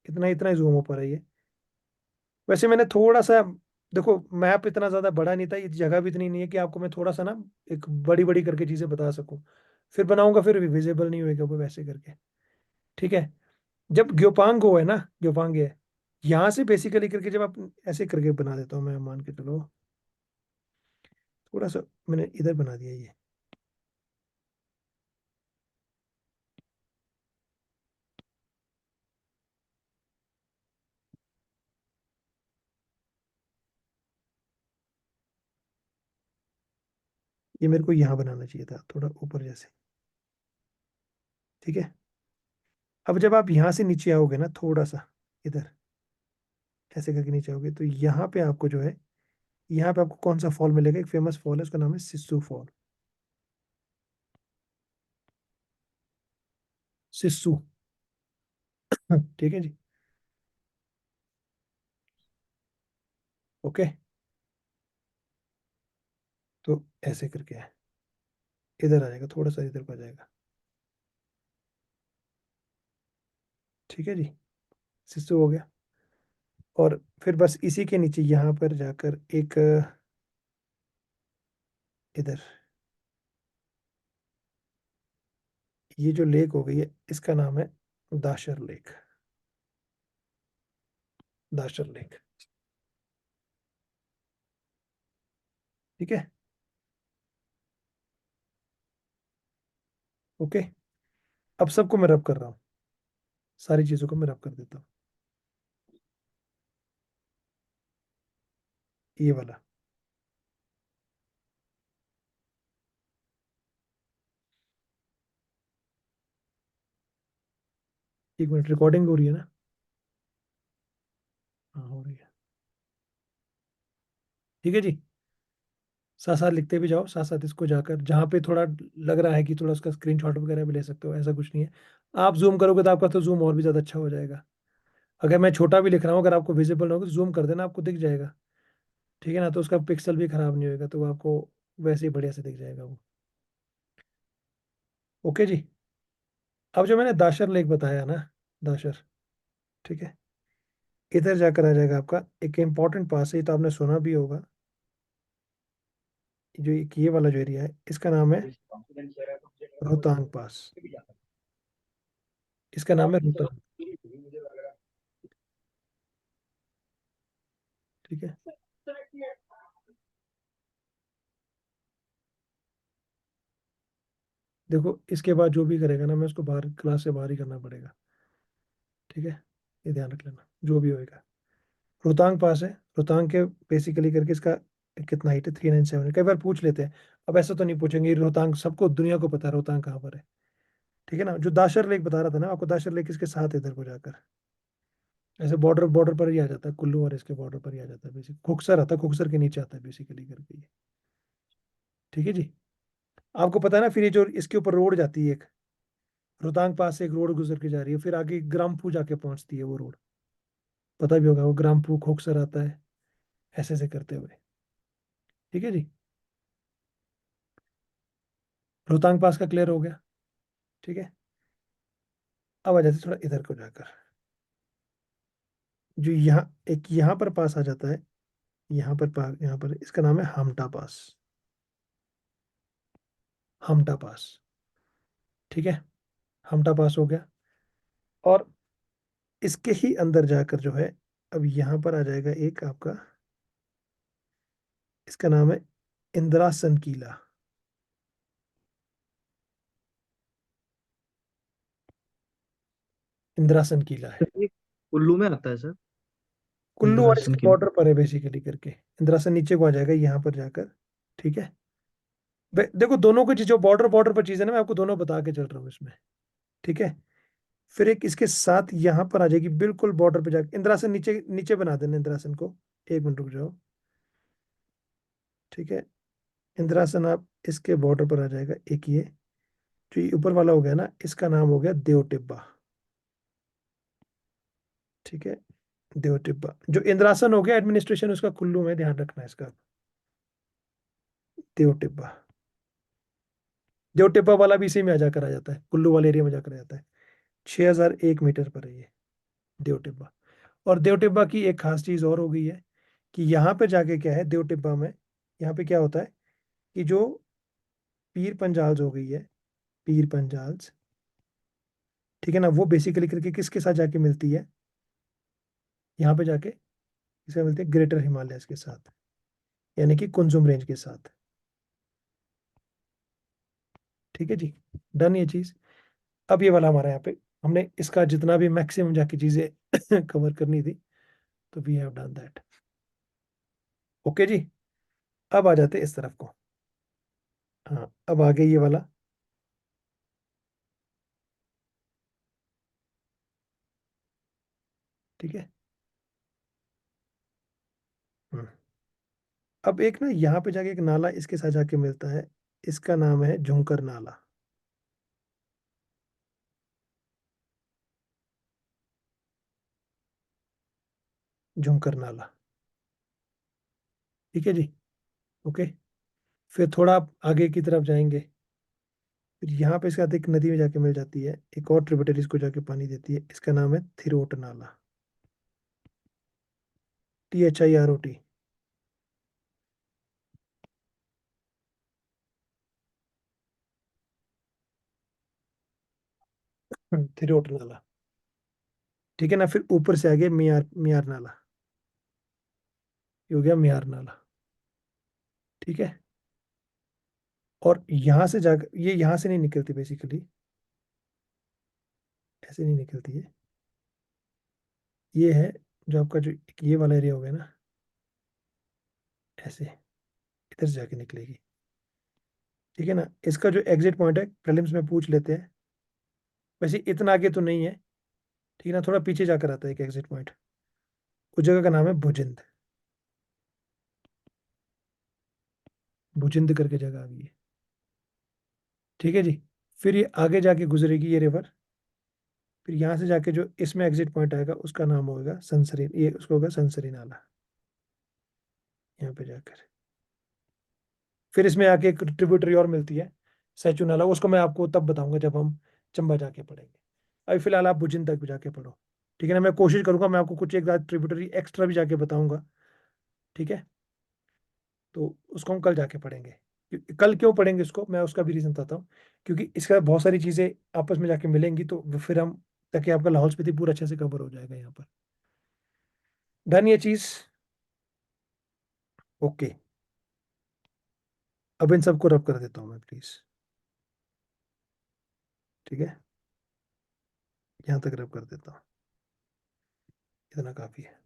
इतना इतना ही जूम हो पा रहा है ये। वैसे मैंने थोड़ा सा, देखो मैप इतना ज्यादा बड़ा नहीं था, ये जगह भी इतनी नहीं है कि आपको मैं थोड़ा सा ना एक बड़ी बड़ी करके चीजें बता सकूं। फिर बनाऊंगा फिर विजिबल नहीं होएगा वो वैसे करके। ठीक है, जब ग्योपांग हो है ना, ग्योपांग है, यहाँ से बेसिकली करके जब आप ऐसे करके बना देता हूँ मैं, मान के चलो थोड़ा सा मैंने इधर बना दिया ये। ये मेरे को यहाँ बनाना चाहिए था थोड़ा ऊपर जैसे। ठीक है, अब जब आप यहाँ से नीचे आओगे ना थोड़ा सा इधर ऐसे करके नीचे आओगे, तो यहाँ पे आपको जो है, यहाँ पे आपको कौन सा फॉल मिलेगा, एक फेमस फॉल है, उसका नाम है सिस्सू फॉल। सिस्सू। ठीक है जी, ओके। तो ऐसे करके है, इधर आ जाएगा, थोड़ा सा इधर को आ जाएगा। ठीक है जी, सिस्सू हो गया। और फिर बस इसी के नीचे यहाँ पर जाकर एक इधर, ये जो लेक हो गई है इसका नाम है दाशर लेक। दाशर लेक, ठीक है, ओके। अब सबको मैं रब कर रहा हूँ, सारी चीजों को मैं रब कर देता हूँ। ये वाला, एक मिनट, रिकॉर्डिंग हो रही है ना? हाँ हो रही है। ठीक है जी, साथ साथ लिखते भी जाओ, साथ साथ इसको जाकर जहाँ पे थोड़ा लग रहा है कि थोड़ा उसका स्क्रीनशॉट वगैरह भी ले सकते हो, ऐसा कुछ नहीं है। आप जूम करोगे तो आपका तो जूम और भी ज़्यादा अच्छा हो जाएगा। अगर मैं छोटा भी लिख रहा हूँ, अगर आपको विजिबल ना हो तो जूम कर देना, आपको दिख जाएगा। ठीक है ना, तो उसका पिक्सल भी खराब नहीं होएगा, तो वो आपको वैसे ही बढ़िया से दिख जाएगा वो। ओके जी। अब जो मैंने दाशर लेक बताया ना, दाशर, ठीक है, इधर जाकर आ जाएगा आपका एक इम्पॉर्टेंट पास है, ये तो आपने सुना भी होगा। जो एक ये वाला जो एरिया है इसका नाम है रोहतांग पास। इसका नाम है रोहतांग। ठीक है, देखो इसके बाद जो भी करेगा ना, मैं उसको बाहर क्लास से बाहर ही करना पड़ेगा। ठीक है, ये ध्यान रख लेना जो भी होएगा। रोहतांग पास है, रोहतांग के बेसिकली करके इसका कितना हाइट है, 397। कई बार पूछ लेते हैं, अब ऐसा तो नहीं पूछेंगे, रोहतांग सबको दुनिया को पता है रोहतांग कहाँ पर है। ठीक है ना, जो दाशर लेक बता रहा था ना आपको, दाशर लेक इसके साथ इधर को जाकर ऐसे बॉर्डर बॉर्डर पर ही आ जाता है, कुल्लू और इसके बॉर्डर पर ही आ जाता है, बेसिक खुक्सर आता है, खुक्सर के नीचे आता है बेसिकली करके ये। ठीक है जी, आपको पता है ना, फिर ये जो इसके ऊपर रोड जाती है एक, रोहतांग पास से एक रोड गुजर के जा रही है, फिर आगे ग्रामपू जाके पहुंचती है वो रोड, पता भी होगा वो ग्रामपू खोखसर आता है, ऐसे ऐसे करते हुए। ठीक है जी, रोहतांग पास का क्लियर हो गया। ठीक है, अब आ जाते थोड़ा इधर को जाकर, जो यहाँ एक यहाँ पर पास आ जाता है, यहाँ पर यहाँ पर इसका नाम है हमटा पास। हमटा पास, ठीक है, हमटा पास हो गया। और इसके ही अंदर जाकर जो है, अब यहाँ पर आ जाएगा एक आपका, इसका नाम है इंदिरासन किला। इंद्रासन किला है। ये कुल्लू में आता है सर? कुल्लू और इंद्रासन इसके किला। बॉर्डर पर है बेसिकली करके। इंद्रासन नीचे को आ जाएगा यहाँ पर जाकर। ठीक है, देखो दोनों को जो बॉर्डर बॉर्डर पर चीज है ना, मैं आपको दोनों बता के चल रहा हूँ इसमें। ठीक है, फिर एक इसके साथ यहाँ पर आ जाएगी बिल्कुल बॉर्डर पे जाकर। इंद्रासन नीचे नीचे बना देना इंद्रासन को। एक मिनट रुक जाओ। ठीक है, इंद्रासन आप इसके बॉर्डर पर आ जाएगा एक ये। जो ये ऊपर वाला हो गया ना, इसका नाम हो गया देव टिब्बा। ठीक है, देव टिब्बा। जो इंद्रासन हो गया एडमिनिस्ट्रेशन उसका कुल्लू में, ध्यान रखना है इसका। देव टिब्बा, देव टिब्बा वाला भी इसी में आ जाकर आ जाता है, कुल्लू वाले एरिया में जाकर आ जाता है। 6001 मीटर पर है ये देव टिब्बा। और देव टिब्बा की एक खास चीज और हो गई है कि यहाँ पे जाके क्या है देव टिब्बा में, यहाँ पे क्या होता है कि जो पीर पंजाल्स हो गई है, पीर पंजाल्स, ठीक है ना, वो बेसिकली करके किसके साथ जाके मिलती है, यहाँ पे जाके किसके मिलती है, ग्रेटर हिमालयस के साथ, यानी कि कुंजुम रेंज के साथ। ठीक है जी, डन ये चीज। अब ये वाला हमारा यहाँ पे हमने इसका जितना भी मैक्सिमम जाके चीजें कवर करनी थी, तो we have done that. Okay जी, अब आ जाते इस तरफ को। हाँ, अब आ गया ये वाला। ठीक है, हम्म। अब एक ना यहाँ पे जाके एक नाला इसके साथ जाके मिलता है, इसका नाम है झुंकर नाला। झुंकर नाला। ठीक है जी, ओके। फिर थोड़ा आप आगे की तरफ जाएंगे, फिर यहाँ पे इसके साथ एक नदी में जाके मिल जाती है, एक और ट्रिब्यूटरी इसको जाके पानी देती है, इसका नाम है थिरोट नाला। THIROT। थिरोट नाला। ठीक है ना, फिर ऊपर से आगे मियार मियार नाला। ये हो गया मियार नाला। ठीक है, और यहाँ से जाकर ये यहाँ से नहीं निकलती बेसिकली, ऐसे नहीं निकलती है। ये है जो आपका जो ये वाला एरिया हो गया ना, ऐसे इधर से जाके निकलेगी। ठीक है ना, इसका जो एग्जिट पॉइंट है प्रीलिम्स में पूछ लेते हैं, वैसे इतना आगे तो नहीं है। ठीक है ना, थोड़ा पीछे जाकर आता है एक एग्जिट पॉइंट, उस जगह का नाम है भुजिंद। भुजिंद करके जगह आ गई है। ठीक है जी, फिर ये आगे जाके गुजरेगी ये रिवर, फिर यहाँ से जाके जो इसमें एग्जिट पॉइंट आएगा उसका नाम होगा संसरी, ये उसको होगा संसरी नाला। यहाँ पे जाकर फिर इसमें आके एक ट्रिब्यूटरी और मिलती है, सैचू नाला, उसको मैं आपको तब बताऊंगा जब हम चंबा जाके पढ़ेंगे। अभी फिलहाल आप भुजिंद तक भी जाके पढ़ो। ठीक है ना, मैं कोशिश करूंगा मैं आपको कुछ एक रात ट्रिब्यूटरी एक्स्ट्रा भी जाके बताऊंगा। ठीक है, तो उसको हम कल जाके पढ़ेंगे। कल क्यों पढ़ेंगे इसको, मैं उसका भी रीजन बताता हूँ। क्योंकि इसका बहुत सारी चीजें आपस में जाके मिलेंगी, तो फिर हम, ताकि आपका लाहौल स्पीति पूरा अच्छे से कवर हो जाएगा यहाँ पर। डन ये चीज, ओके। अब इन सबको रब कर देता हूँ मैं प्लीज। ठीक है, यहाँ तक रब कर देता हूँ, इतना काफी है।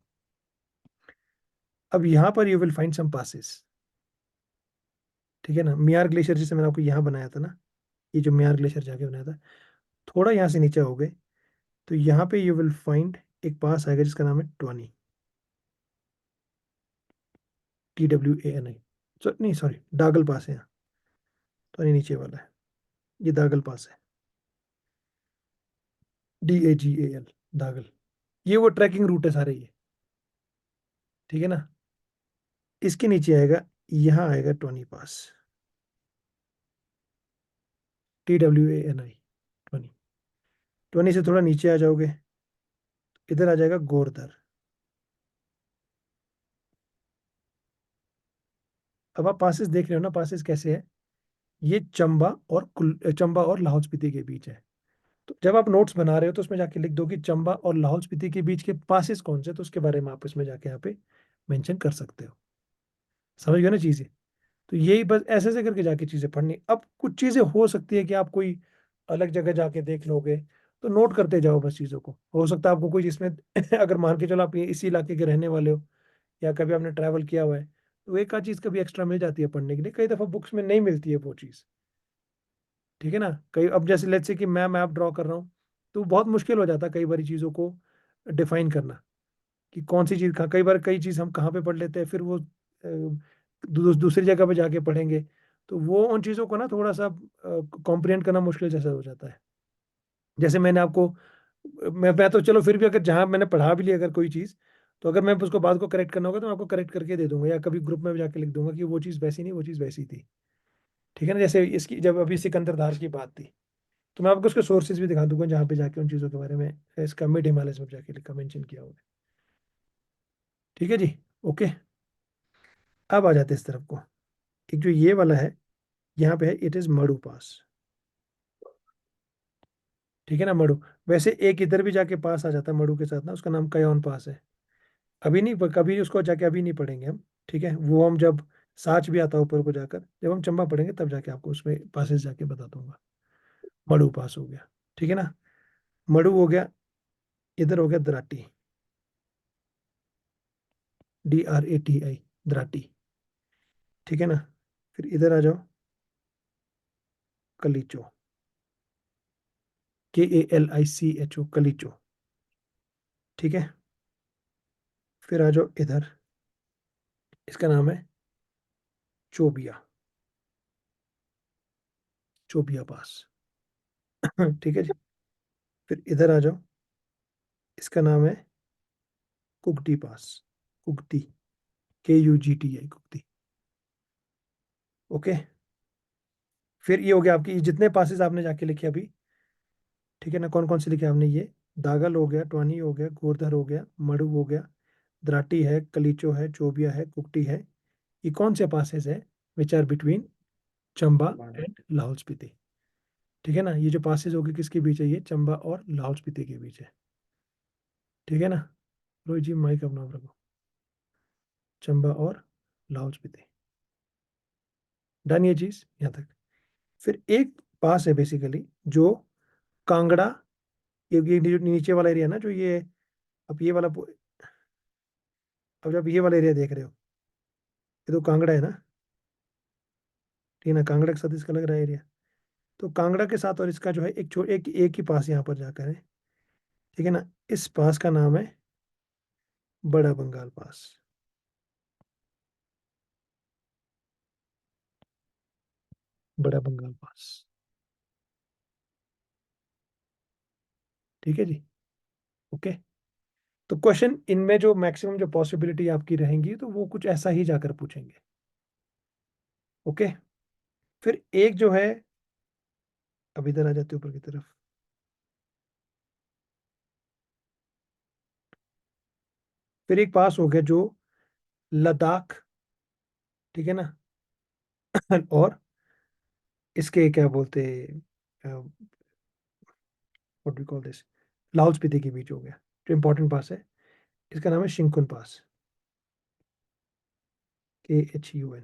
अब यहाँ पर you will find some passes. ठीक है ना, मियार ग्लेशियर जिसे मैंने आपको यहाँ बनाया था ना, ये जो मियार ग्लेशियर जाके बनाया था, थोड़ा यहाँ से नीचे हो गए तो यहाँ पे यू विल फाइंड एक पास आएगा जिसका नाम है ट्वानी। TWANI, नहीं सॉरी, दागल पास है यहाँ, ट्वानी नीचे वाला है, ये दागल पास है। DAGAL, दागल। ये वो ट्रैकिंग रूट है सारे ये। ठीक है ना, इसके नीचे आएगा, यहाँ आएगा ट्वानी पास, TWANI, ट्वानी। ट्वानी से थोड़ा नीचे आ जाओगे, इधर आ जाएगा गोरधर। अब आप पासेस देख रहे हो ना, पासेस कैसे है, ये चंबा और लाहौल स्पीति के बीच है। तो जब आप नोट्स बना रहे हो तो उसमें जाके लिख दो कि चंबा और लाहौल स्पीति के बीच के पासेस कौन से, तो उसके बारे में आप इसमें जाके यहाँ पे मेंशन कर सकते हो। समझ गए ना चीजें। तो यही बस ऐसे ऐसे करके जाके चीजें पढ़नी। अब कुछ चीजें हो सकती है कि आप कोई अलग जगह जाके देख लोगे, तो नोट करते जाओ बस चीज़ों को। हो सकता है आपको कोई जिसमें अगर मान के चलो आप ये इसी इलाके के रहने वाले हो या कभी आपने ट्रैवल किया हुआ है, तो एक आध चीज़ कभी एक्स्ट्रा मिल जाती है पढ़ने के लिए, कई दफ़ा बुक्स में नहीं मिलती है वो चीज़। ठीक है ना? कई अब जैसे लेट्स से कि मैं मैप ड्रॉ कर रहा हूँ, तो बहुत मुश्किल हो जाता है कई बारी चीज़ों को डिफाइन करना कि कौन सी चीज़ कहाँ। कई बार कई चीज़ हम कहाँ पे पढ़ लेते हैं, फिर वो दूसरी जगह पे जाके पढ़ेंगे, तो वो उन चीज़ों को ना थोड़ा सा कॉम्प्रिहेंड करना मुश्किल जैसा हो जाता है। जैसे मैंने आपको मैं तो चलो फिर भी अगर जहाँ मैंने पढ़ा भी लिया अगर कोई चीज़, तो अगर मैं उसको बात को करेक्ट करना होगा तो मैं आपको करेक्ट करके दे दूंगा, या कभी ग्रुप में भी जाके लिख दूंगा कि वो चीज़ वैसी नहीं, वो चीज़ वैसी थी। ठीक है ना? जैसे इसकी जब अभी सिकंदरधार की बात थी, तो मैं आपको उसके सोर्सेज भी दिखा दूंगा जहाँ पे जाके उन चीज़ों के बारे में इसका मिड हिमालयस में जाके लिखा मेंशन किया हुआ है। ठीक है जी। ओके, अब आ जाते हैं इस तरफ को। एक जो ये वाला है, यहाँ पे है इट इज मड़ु पास। ठीक है ना? मड़ु। वैसे एक इधर भी जाके पास आ जाता है मड़ु के साथ ना, उसका नाम कयौन पास है। अभी नहीं, कभी उसको जाके अभी नहीं पढ़ेंगे हम। ठीक है, वो हम जब साच भी आता है ऊपर को जाकर, जब हम चंबा पढ़ेंगे तब जाके आपको उसमें पासेस जाके बता दूंगा। मड़ु पास हो गया। ठीक है ना? मड़ु हो गया। इधर हो गया दराटी, DRATI, दराटी। ठीक है ना? फिर इधर आ जाओ, कलीचो, KALICHO, कलीचो। ठीक है, फिर आ जाओ इधर, इसका नाम है चोबिया, चोबिया पास। ठीक है जी। फिर इधर आ जाओ, इसका नाम है कुगटी पास, कुगटी, KUGTI, कुगटी। ओके, फिर ये हो गया आपकी जितने पासेस आपने जाके लिखे अभी। ठीक है ना? कौन कौन से लिखे आपने? ये दागल हो गया, टवानी हो गया, गोरधर हो गया, मड़ु हो गया, द्राटी है, कलीचो है, चोबिया है, कुकटी है। ये कौन से पासेस है? Which are between Chamba and Lahaul Spiti. ठीक है ना? ये जो पासेस होगी किसके बीच है? ये चंबा और लाहौल स्पीति के बीच है। ठीक है ना? रोहित जी माइक अपना आप रखो। चंबा और लाहौल स्पीति, डन ये चीज यहाँ तक। फिर एक पास है बेसिकली जो कांगड़ा, ये जो नीचे वाला एरिया ना, जो ये अब ये वाला अब जब ये वाला एरिया देख रहे हो, ये तो कांगड़ा है ना? ठीक है ना? कांगड़ा के साथ इसका लग रहा है एरिया, तो कांगड़ा के साथ और इसका जो है एक ही पास यहाँ पर जाकर है। ठीक है ना? इस पास का नाम है बड़ा बंगाल पास। बड़ा बंगाल पास। ठीक है जी। ओके, तो क्वेश्चन इनमें जो मैक्सिमम जो पॉसिबिलिटी आपकी रहेंगी तो वो कुछ ऐसा ही जाकर पूछेंगे। ओके, फिर एक जो है, अब इधर आ जाते ऊपर की तरफ। फिर एक पास हो गया जो लद्दाख, ठीक है ना? और इसके क्या बोलते, what we call this, Lahaul Spiti के बीच हो गया, जो इंपॉर्टेंट पास है। इसका नाम है शिंकुन पास, KHUN,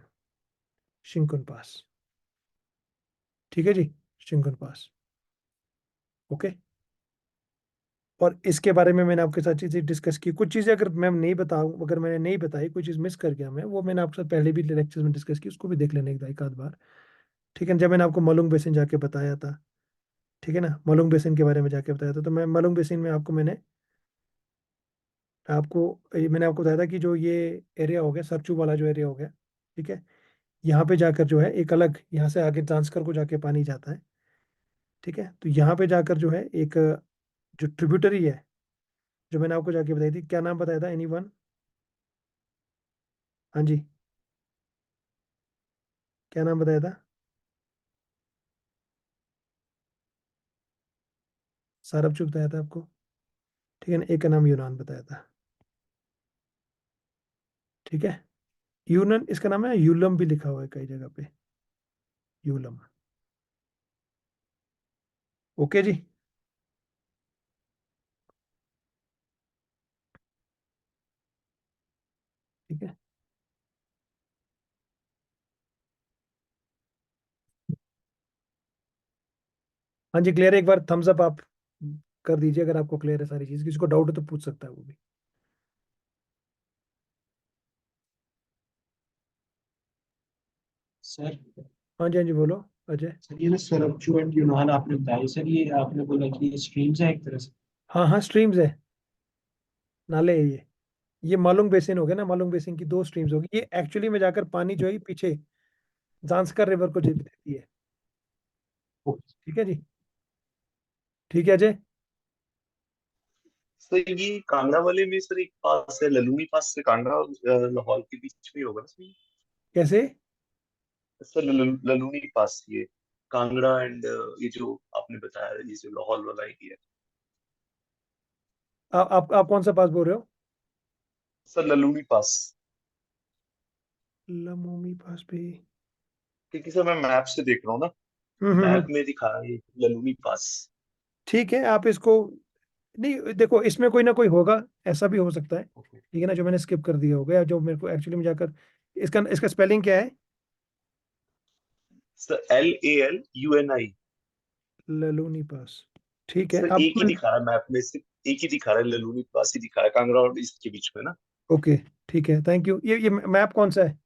शिंकुन पास। ठीक है जी, शिंकुन पास। ओके, और इसके बारे में मैंने आपके साथ चीज़ें डिस्कस की। कुछ चीज़ें अगर मैं नहीं बताऊं, अगर मैंने नहीं बताई, कोई चीज़ मिस कर गया मैं, वो मैंने आपके साथ पहले भी लेक्चर में डिस्कस की, उसको भी देख लेने एक आध बार। ठीक है, जब मैंने आपको मलुंग बेसिन जाके बताया था, ठीक है ना? मलुंग बेसिन के बारे में जाके बताया था, तो मैं मलुंग बेसिन में मैंने आपको बताया था कि जो ये एरिया हो गया, सरचू वाला जो एरिया हो गया, ठीक है, यहाँ पे जाकर जो है एक अलग, यहाँ से आगे जांस्कर को जाके पानी जाता है। ठीक है, तो यहाँ पे जाकर जो है एक जो ट्रिब्यूटरी है, जो मैंने आपको जाके बताई थी, क्या नाम बताया था? एनीवन? हाँ जी, क्या नाम बताया था? सारब बताया था आपको। ठीक है ना? एक का नाम यूनान बताया था। ठीक है, यूनन इसका नाम है, यूलम भी लिखा हुआ है कई जगह पे, यूलम। ओके जी। ठीक है, हाँ जी, क्लियर है। एक बार थम्स अप आप कर दीजिए अगर आपको क्लियर है सारी चीज, किसी को डाउट है तो पूछ सकता है वो भी। सर हाँ जी, हाँ जी, बोलो अजय। सर ये ना सरपचू एंड यूनान आपने बताया सर, ये आपने बोला कि ये स्ट्रीम्स है एक तरह से। हाँ हाँ, स्ट्रीम्स है, नाले है ये मालुंग बेसिन हो गया ना, मालुंग बेसिन की दो स्ट्रीम्स होगी, ये एक्चुअली में जाकर पानी जो है ये पीछे जांस्कर रिवर को देती है। ठीक है जी, ठीक है अजय। सर ये कांगड़ा वाले में सर एक पास है, ललूनी पास से कांगड़ा लाहौल के बीच में होगा ना सर? कैसे? सर ललूनी पास ये कांगड़ा एंड ये जो आपने बताया ये जो लाहौल वाला एरिया है। आप कौन सा पास बोल रहे हो? सर ललूनी पास। लमोमी पास पे? क्योंकि सर मैं मैप से देख रहा हूँ ना, मैप हम्म। में दिखा है ये ललूनी पास। ठीक है, आप इसको, नहीं देखो इसमें कोई ना कोई होगा, ऐसा भी हो सकता है, ओके। ठीक है ना, जो मैंने स्किप कर दिया होगा, या जो मेरे को एक्चुअली में जाकर, इसका इसका स्पेलिंग क्या है? Sir LALUNI। ललूनी पास, ठीक है सर आप। एक ही दिखा रहा है मैप में, सिर्फ एक ही दिखा रहा है, ललूनी पास ही दिखा रहा है, कांगड़ा और इसके बीच में ना। ओके, ठीक है, थैंक यू। ये मैप कौन सा है?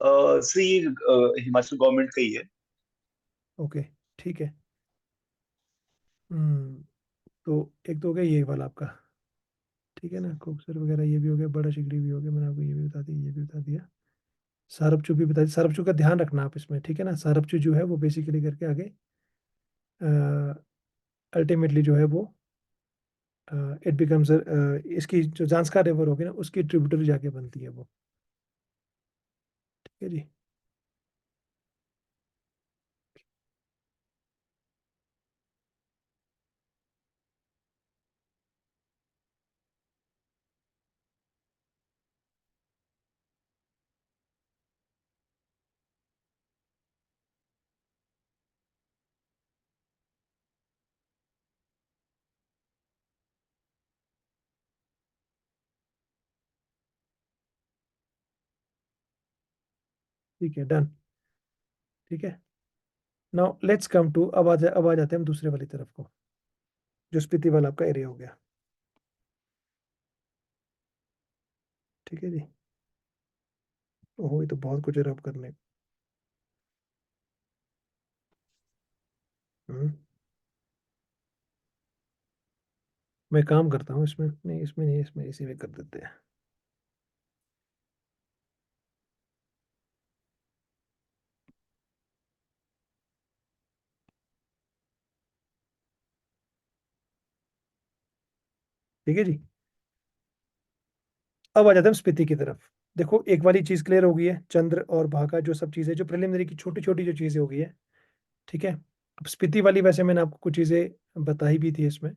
सर ये हिमाचल गवर्नमेंट का ही है। ओके, ठीक है। हम्म। तो एक तो हो गया ये वाला आपका, ठीक है ना, कोकसर वगैरह ये भी हो गया, बड़ा शिगरी भी हो गया, मैंने आपको ये भी बता दिया, ये भी बता दिया। सारपचू भी बता दिया, सारपचू का ध्यान रखना आप इसमें, ठीक है ना, सारपचू जो है वो बेसिकली करके आगे अल्टीमेटली जो है वो इट बिकम्स, इसकी जो जांस्कार रिवर होगी ना उसकी ट्रिब्यूटरी जाके बनती है वो। ठीक है जी। ठीक है, डन। ठीक है, नाउ लेट्स कम टू, अब आ जाते हैं हम दूसरे वाली तरफ को, जो स्पीति वाला आपका एरिया हो गया। ठीक है जी। ओहो, ये तो बहुत कुछ है अब करने को। हम्म। मैं काम करता हूँ इसमें, नहीं इसमें नहीं, इसमें इसी में कर देते हैं। ठीक है जी। अब आ जाते हैं हम स्पीति की तरफ। देखो एक वाली चीज क्लियर हो गई है, चंद्र और भागा जो सब चीजें, जो प्रिलिमिनरी की छोटी छोटी जो चीजें हो गई है। ठीक है। अब स्पीति वाली वैसे मैंने आपको कुछ चीजें बताई भी थी इसमें।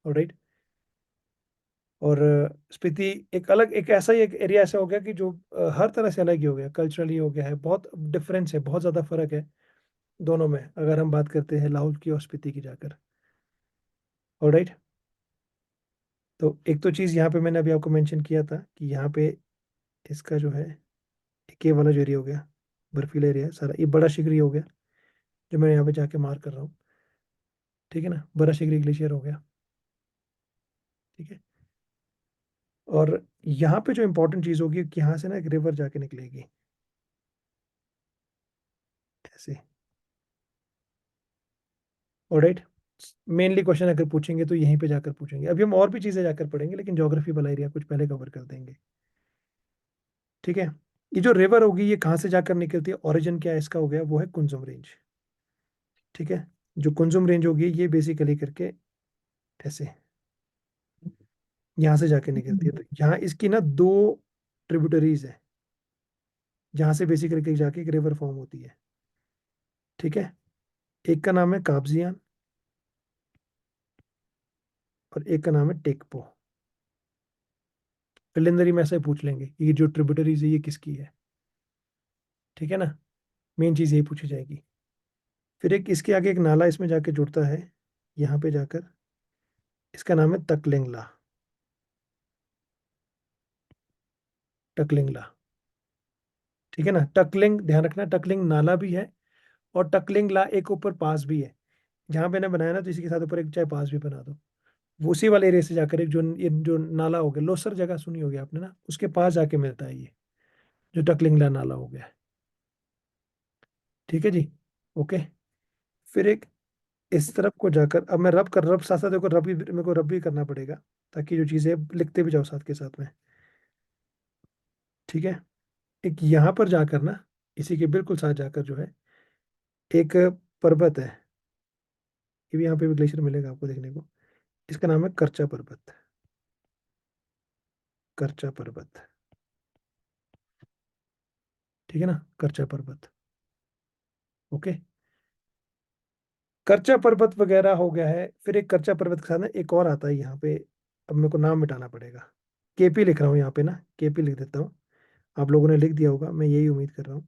ऑलराइट। और स्पीति एक अलग, एक ऐसा ही एक एरिया ऐसा हो गया कि जो हर तरह से अलग ही हो गया, कल्चरली हो गया है, बहुत डिफरेंस है, बहुत ज्यादा फर्क है दोनों में, अगर हम बात करते हैं लाहौल की और स्पीति की जाकर। ऑलराइट। तो एक तो चीज यहाँ पे मैंने अभी आपको मेंशन किया था कि यहाँ पे इसका जो है, के वाला जो एरिया हो गया, बर्फीला एरिया है सारा, ये बड़ा शिगरी हो गया, जो मैं यहाँ पे जाके मार्क कर रहा हूँ। ठीक है ना, बड़ा शिगरी ग्लेशियर हो गया। ठीक है। और यहाँ पे जो इंपॉर्टेंट चीज होगी कि यहाँ से ना एक रिवर जाके निकलेगी ऐसे। ऑलराइट। मेनली क्वेश्चन अगर पूछेंगे तो यहीं पे जाकर पूछेंगे, अभी हम और भी चीजें जाकर पढ़ेंगे, लेकिन ज्योग्राफी वाला एरिया कुछ पहले कवर कर देंगे। ठीक है। ये जो रिवर होगी ये कहाँ से जाकर निकलती है, ओरिजिन क्या है इसका हो गया, वो है कुंजुम रेंज। ठीक है। जो कुंजुम रेंज होगी ये बेसिकली करके ऐसे यहाँ से जाके निकलती है, तो यहाँ इसकी ना दो ट्रिब्यूटरीज है, जहाँ से बेसिकली जाके एक रिवर फॉर्म होती है। ठीक है। एक का नाम है काबजियान, और एक का नाम है टेकपो। प्रिलिमिनरी में ऐसे ही पूछ लेंगे कि ये जो ट्रिब्यूटरीज है ये किसकी है। ठीक है ना, मेन चीज यही पूछी जाएगी। फिर एक इसके आगे एक नाला इसमें जाके जुड़ता है, यहाँ पे जाकर, इसका नाम है तकलिंगला। टकलिंगला। ठीक है ना, टकलिंग ध्यान रखना, टकलिंग नाला भी है और टकलिंगला एक ऊपर पास भी है। जहाँ मैंने बनाया ना, तो इसी के साथ ऊपर एक चाहे पास भी बना दो। वो उसी वाले एरिया से जाकर एक जो ये जो नाला हो गया, लोसर जगह सुनी होगी आपने ना, उसके पास जाके मिलता है ये, जो टकलिंगला नाला हो गया। ठीक है जी। ओके। फिर एक इस तरफ को जाकर, अब मैं रब साथ साथ देखो, रब भी मेरे को रब भी करना पड़ेगा, ताकि जो चीजें लिखते भी जाओ साथ के साथ में। ठीक है। एक यहाँ पर जाकर ना, इसी के बिल्कुल साथ जाकर जो है एक पर्वत है, ये भी यहाँ पे भी ग्लेशियर मिलेगा आपको देखने को। इसका नाम है करचा पर्वत। करचा पर्वत। ठीक है ना, करचा पर्वत। ओके। करचा पर्वत वगैरह हो गया है। फिर एक करचा पर्वत के साथ ना एक और आता है यहाँ पे, अब मेरे को नाम मिटाना पड़ेगा। केपी लिख रहा हूँ यहाँ पे ना, केपी लिख देता हूँ। आप लोगों ने लिख दिया होगा, मैं यही उम्मीद कर रहा हूँ।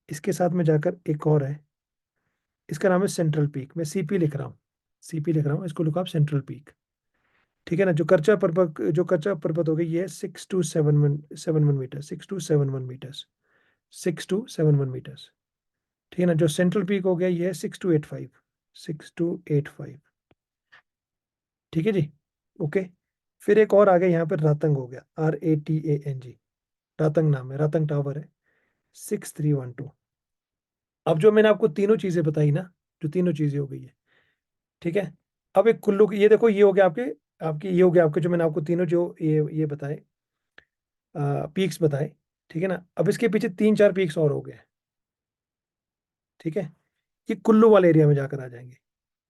इसके साथ में जाकर एक और है, इसका नाम है सेंट्रल पीक। मैं सीपी लिख रहा हूँ, सीपी लिख रहा हूँ, इसको लिखो आप सेंट्रल पीक। ठीक है ना। जो करचा पर्वत हो गई, ये 6 to 7 1 6 to 7 1 metre, 6 to 7 1 metres. ठीक है ना। जो सेंट्रल पीक हो गया, ये है 6 to 8 5, 6 to 8 5। ठीक है जी। ओके। फिर एक और आ गया यहाँ पर, रातंग हो गया, RATANG। रातंग नाम है, रातंग टावर है, 6312। अब जो मैंने आपको तीनों चीजें बताई ना, जो तीनों चीजें हो गई है, ठीक है। अब एक कुल्लू की, ये देखो, ये हो गया आपके, आपकी ये हो गया आपके, जो मैंने आपको तीनों जो ये बताए, पीक्स बताए। ठीक है ना। अब इसके पीछे 3 4 पीक्स और हो गए। ठीक है। ये कुल्लू वाले एरिया में जाकर आ जाएंगे,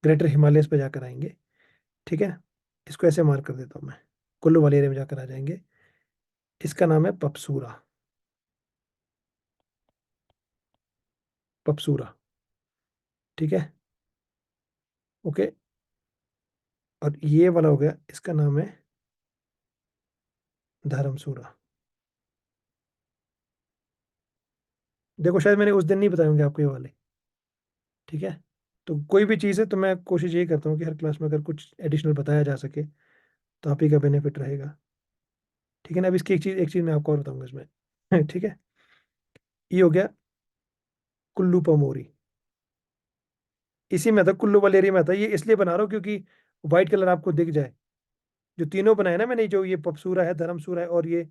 ग्रेटर हिमालयस पे जाकर आएंगे। ठीक है। इसको ऐसे मार्क कर देता हूँ मैं, कुल्लू वाले एरिया में जाकर आ जाएंगे। इसका नाम है पपसूरा। पपसूरा। ठीक है। ओके। और ये वाला हो गया, इसका नाम है धर्मसूरा। देखो, शायद मैंने उस दिन नहीं बताए होंगे आपको ये वाले। ठीक है। तो कोई भी चीज़ है तो मैं कोशिश यही करता हूँ कि हर क्लास में अगर कुछ एडिशनल बताया जा सके तो आप ही का बेनिफिट रहेगा। ठीक है ना। अब इसकी एक चीज़ मैं आपको और बताऊंगा इसमें। ठीक है। ये हो गया कुल्लू पमोरी। इसी में था, कुल्लू वाले एरिया में था। ये इसलिए बना रहा हूँ क्योंकि व्हाइट कलर आपको दिख जाए। जो तीनों बनाए ना मैंने, जो ये पपसूरा है, धर्मसूरा है, और ये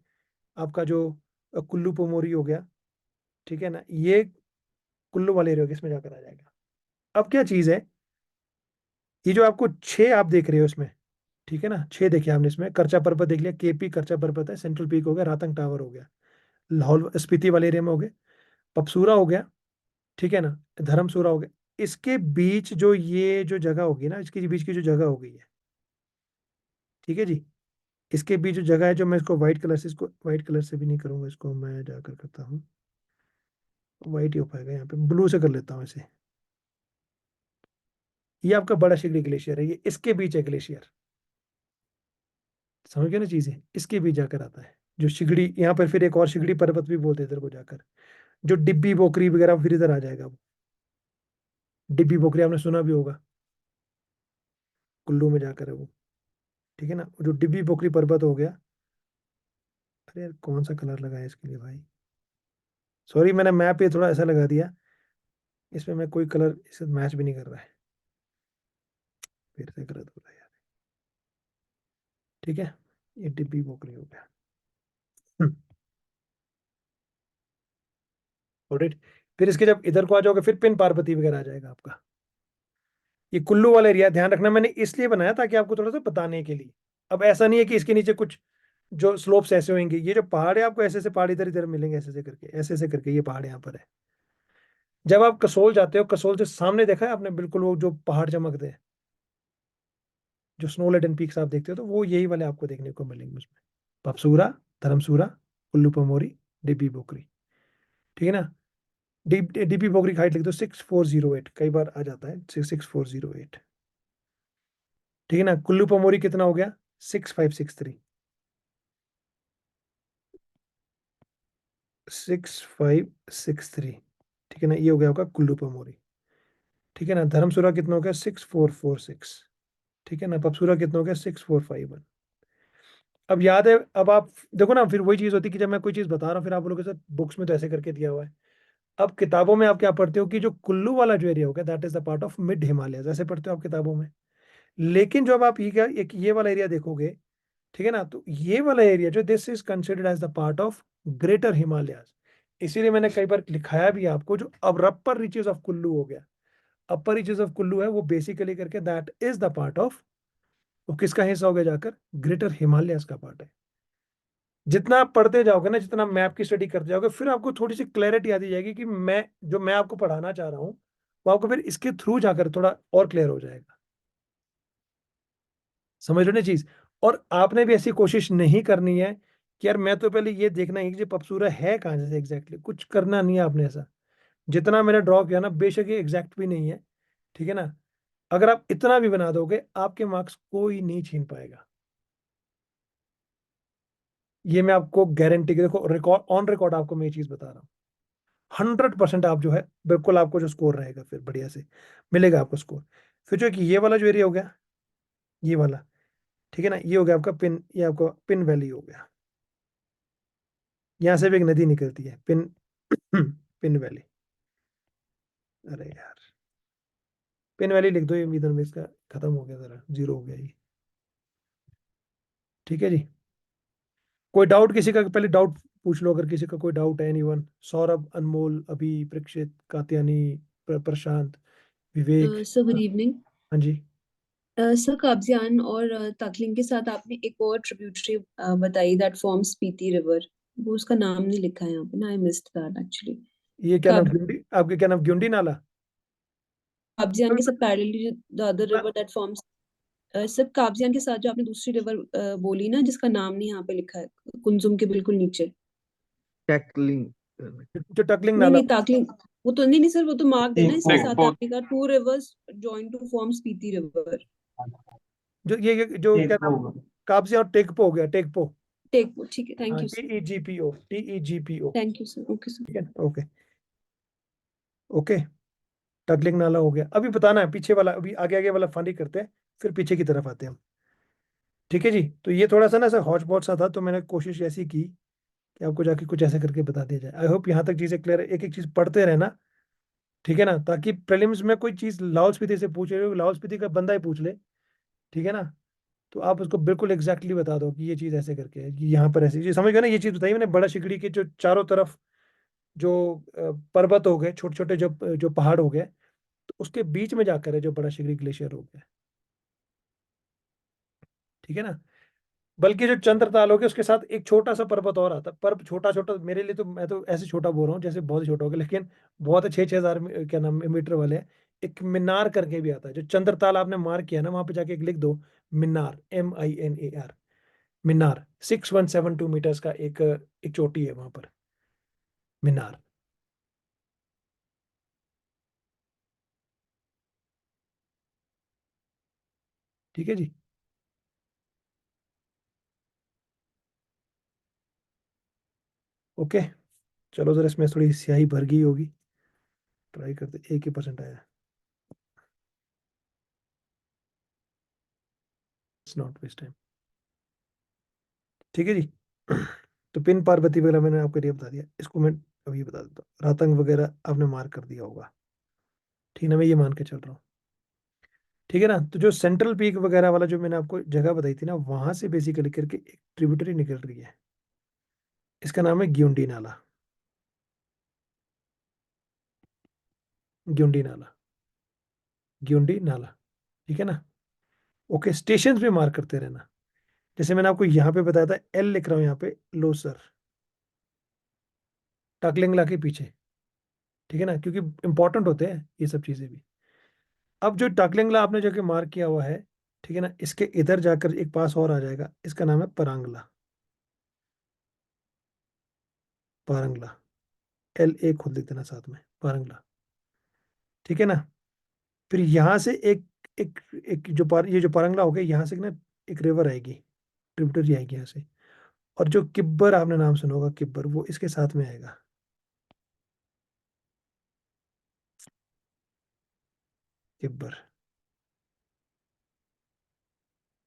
आपका जो कुल्लू पमोरी हो गया। ठीक है ना। ये कुल्लू वाले एरिया इसमें जाकर आ जाएगा। अब क्या चीज़ है, ये जो आपको 6 आप देख रहे हो इसमें, ठीक है ना, 6 देखिए आपने इसमें। करचा पर्वत देख लिया, केपी करचा पर्वत है, सेंट्रल पीक हो गया, रातंग टावर हो गया, लाहौल स्पीति वाले एरिया में हो गए, पपसूरा हो गया। ठीक है ना। धर्मसूरा हो गया। इसके बीच जो ये जो जगह होगी ना, इसके बीच की जो जगह हो गई है, ठीक है जी, इसके बीच जो जगह है, जो मैं इसको व्हाइट कलर से, इसको व्हाइट कलर से भी नहीं करूंगा, इसको मैं जाकर करता हूँ, व्हाइट ही हो पाएगा, यहाँ पे ब्लू से कर लेता हूँ इसे। ये आपका बड़ा शिगड़ी ग्लेशियर है, ये इसके बीच है ग्लेशियर। समझ गए ना चीजें, इसके बीच जाकर आता है जो शिगड़ी, यहाँ पर फिर एक और शिगड़ी पर्वत भी बोलते हैं इधर को जाकर, जो डिब्बी बोकरी वगैरह फिर इधर आ जाएगा वो। डिब्बी बोकरी आपने सुना भी होगा, कुल्लू में जाकर है वो। ठीक है ना। जो डिब्बी बोकरी पर्वत हो गया, अरे यार कौन सा कलर लगाया इसके लिए भाई, सॉरी, मैंने मैप ये थोड़ा ऐसा लगा दिया, इसमें मैं कोई कलर इससे मैच भी नहीं कर रहा है, फिर से गलत हो रहा है यार। ठीक है। ये डिब्बी बोकरी हो गया। ऑलराइट। फिर इसके जब इधर को आ जाओगे, फिर पिन पार्वती वगैरह आ जाएगा आपका। ये कुल्लू वाला एरिया ध्यान रखना, मैंने इसलिए बनाया ताकि आपको थोड़ा सा बताने के लिए। अब ऐसा नहीं है कि इसके नीचे कुछ जो स्लोप्स ऐसे होंगे, ये जो पहाड़ है आपको ऐसे ऐसे पहाड़ इधर इधर मिलेंगे, ऐसे ऐसे करके, ऐसे ऐसे करके ये पहाड़ यहाँ पर है। जब आप कसोल जाते हो, कसोल से सामने देखा है आपने, बिल्कुल वो जो पहाड़ चमकते हैं, जो स्नो लेडन पीक्स आप देखते हो, तो वो यही वाले आपको देखने को मिलेंगे उसमें। पपसूरा, धर्मसूरा, कुल्लू पमोरी, डिब्बी बोकरी। ठीक है ना। डीपी बोकरी की हाइट लिख दो 6408, कई बार आ जाता है 6408। ठीक है ना। कुल्लू पमोरी कितना हो गया, 6563, 6563। ठीक है ना। ये हो गया आपका कुल्लू पमोरी। ठीक है ना। धर्मसूरा कितना हो गया, 6446। ठीक है ना। पपसूरा कितना हो गया, 6451। अब याद है, अब आप देखो ना, फिर वही चीज होती है कि जब मैं कोई चीज बता रहा हूँ, फिर आप लोगों के साथ बुक्स में तो ऐसे करके दिया हुआ है, अब किताबों में आप क्या पढ़ते हो कि जो कुल्लू वाला जो एरिया होगा that is the part of mid Himalaya, ऐसे पढ़ते हो आप किताबों में। लेकिन जब आप ये क्या एक ये वाला एरिया देखोगे, ठीक है ना, तो ये वाला एरिया जो this is considered as the part of greater Himalayas. इसीलिए मैंने कई बार लिखाया भी है आपको, जो अब अपर रीचेस ऑफ कुल्लू हो गया, अपर रीचेस ऑफ कुल्लू है वो बेसिकली करके that is the part of, वो किसका हिस्सा हो गया जाकर, ग्रेटर हिमालयाज का पार्ट है। जितना आप पढ़ते जाओगे ना, जितना मैप की स्टडी करते जाओगे, फिर आपको थोड़ी सी क्लैरिटी आती जाएगी कि मैं आपको पढ़ाना चाह रहा हूँ वो आपको फिर इसके थ्रू जाकर थोड़ा और क्लियर हो जाएगा। समझ रहे हो ना चीज। और आपने भी ऐसी कोशिश नहीं करनी है कि यार मैं तो पहले ये देखना है कि ये पपसूरा है कहाँ से एग्जैक्टली, कुछ करना नहीं है आपने ऐसा। जितना मैंने ड्रॉ किया ना, बेशक ये एग्जैक्ट भी नहीं है, ठीक है ना, अगर आप इतना भी बना दोगे आपके मार्क्स कोई नहीं छीन पाएगा। ये मैं आपको गारंटी के, देखो रिकॉर्ड ऑन रिकॉर्ड आपको मैं ये चीज बता रहा हूँ। 100% आप जो है बिल्कुल आपको जो स्कोर रहेगा फिर बढ़िया से मिलेगा आपको स्कोर। फिर जो कि ये वाला जो एरिया हो गया, ये वाला, ठीक है ना, ये हो गया आपका पिन, ये आपका पिन वैली हो गया। यहाँ से भी एक नदी निकलती है पिन पिन वैली। अरे यार, पिन वैली लिख दो, ये इधर में इसका खत्म हो गया, जरा जीरो हो गया ये। ठीक है जी। कोई डाउट किसी का, पहले डाउट पूछ लो अगर किसी का कोई डाउट है। Anyone? Saurabh, Anmol, Abhi, Parikshit, Katyayani, Prashant, Vivek. Sir good evening. हाँ जी। सर काब्जियान और ताकलिंग के साथ आपने एक और ट्रिब्यूटरी बताई दैट फॉर्म्स स्पीति रिवर, वो उसका नाम नहीं लिखा है यहाँ पे ना, आई मिस्ड दैट एक्चुअली। ये क्या नाम, काब ग्युंडी, आपके क्या नाम, ग्युंडी नाला? काब्जियान के साथ parallelly the other river that forms, sir काब्जियान के साथ जो आपने दूसरी रिवर बोली ना जिसका नाम नहीं यहाँ पे लिखा है, कुंजुम के बिल्कुल नीचे। टैकलिंग जो टकलिंग नहीं नाला। नहीं ताकलिंग, वो तो नहीं नहीं सर, वो तो मार्क देना, इसके टेकपो साथ आपने कहा two rivers join to form Spiti river. जो ये जो क्या टेकपो नाम, काबसे और टेकपो हो गया, टेकपो। टेक, ठीक है, थैंक हाँ, you sir. TEGPO, TEGPO। Thank you sir, okay sir. ठीक है, ओके ओके। टकलिंग नाला हो गया। अभी बताना है पीछे वाला, अभी आगे आगे वाला फनी करते हैं, फिर पीछे की तरफ आते हैं हम। ठीक है जी। तो ये थोड़ा सा ना ऐसा हॉच पॉच सा था, तो मैंने कोशिश ऐसी की कि आपको जाके कुछ ऐसे करके बता दिया जाए। आई होप यहाँ तक चीजें क्लियर है, एक एक चीज पढ़ते रहना, ठीक है ना, ताकि प्रीलिम्स में कोई चीज लाहौल स्पीति से पूछ रहे हो, लाहौल स्पीति का बंदा ही पूछ ले, ठीक है ना, तो आप उसको बिल्कुल एग्जैक्टली बता दो कि ये चीज ऐसे करके है, कि यहाँ पर ऐसे, ये समझ गए ना। ये चीज बताई मैंने, बड़ा शिकड़ी के जो चारों तरफ जो पर्वत हो गए, छोटे छोटे जो जो पहाड़ हो गए, तो उसके बीच में जाकर है जो बड़ा शिकड़ी ग्लेशियर हो गया, ठीक है ना। बल्कि जो चंद्रताल हो गया उसके साथ एक छोटा सा पर्वत और आता, पर छोटा छोटा मेरे लिए, तो मैं तो ऐसे छोटा बोल रहा हूँ जैसे बहुत ही छोटा हो गया, लेकिन बहुत है, 6-6 हजार क्या नाम मीटर वाले हैं। एक मिनार करके भी आता है, जो चंद्रताल आपने मार्क किया ना, वहां पे जाके एक लिख दो, मिनार, MINAR, मिनार 6172 मीटर्स का एक एक चोटी है वहां पर, मिनार। ठीक है जी। ओके, चलो जरा इसमें थोड़ी स्याही भर गई होगी, ट्राई करते, 1 ही % आया, इट्स नॉट वेस्ट टाइम। ठीक है जी। तो पिन पार्वती वगैरह मैंने आपको ये बता दिया, इसको मैं अभी बता देता हूँ, रातंग वगैरह आपने मार्क कर दिया होगा, ठीक है ना, मैं ये मान के चल रहा हूँ। ठीक है ना। तो जो सेंट्रल पीक वगैरह वाला जो मैंने आपको जगह बताई थी ना, वहां से बेसिकली करके एक ट्रिब्यूटरी निकल रही है, इसका नाम है ग्युंडी नाला, ग्युंडी नाला, ग्युंडी नाला। ठीक है ना। ओके, स्टेशन पे मार्क करते रहना, जैसे मैंने आपको यहाँ पे बताया था, L लिख रहा हूँ यहाँ पे, लोसर, टाकलिंगला के पीछे, ठीक है ना, क्योंकि इंपॉर्टेंट होते हैं ये सब चीजें भी। अब जो टाकलिंगला आपने जो कि मार्क किया हुआ है, ठीक है ना, इसके इधर जाकर एक पास और आ जाएगा, इसका नाम है परांगला, पारंगला, LA खुद लिख देना साथ में, पारंगला। ठीक है ना। फिर यहाँ से एक एक एक जो ये जो पारंगला हो गया, यहाँ से ना एक रिवर आएगी, ट्रिब्यूटरी आएगी यहाँ से, और जो किब्बर आपने नाम सुना होगा, किब्बर, वो इसके साथ में आएगा, किब्बर।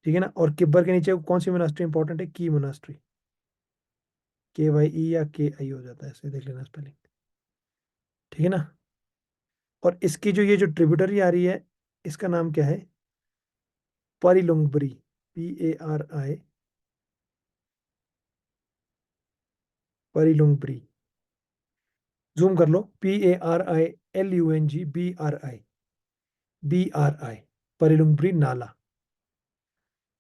ठीक है ना। और किब्बर के नीचे कौन सी मोनास्ट्री इंपॉर्टेंट है, की मोनास्ट्री, KYE या KI हो जाता है, ऐसे देख लेना स्पेलिंग। ठीक है ना। और इसकी जो ये जो ट्रिब्यूटरी आ रही है, इसका नाम क्या है? परिलुंगबरी, PARI, परिलुंगबरी। जूम कर लो, PARILUNGBRI, परिलुंगबरी नाला।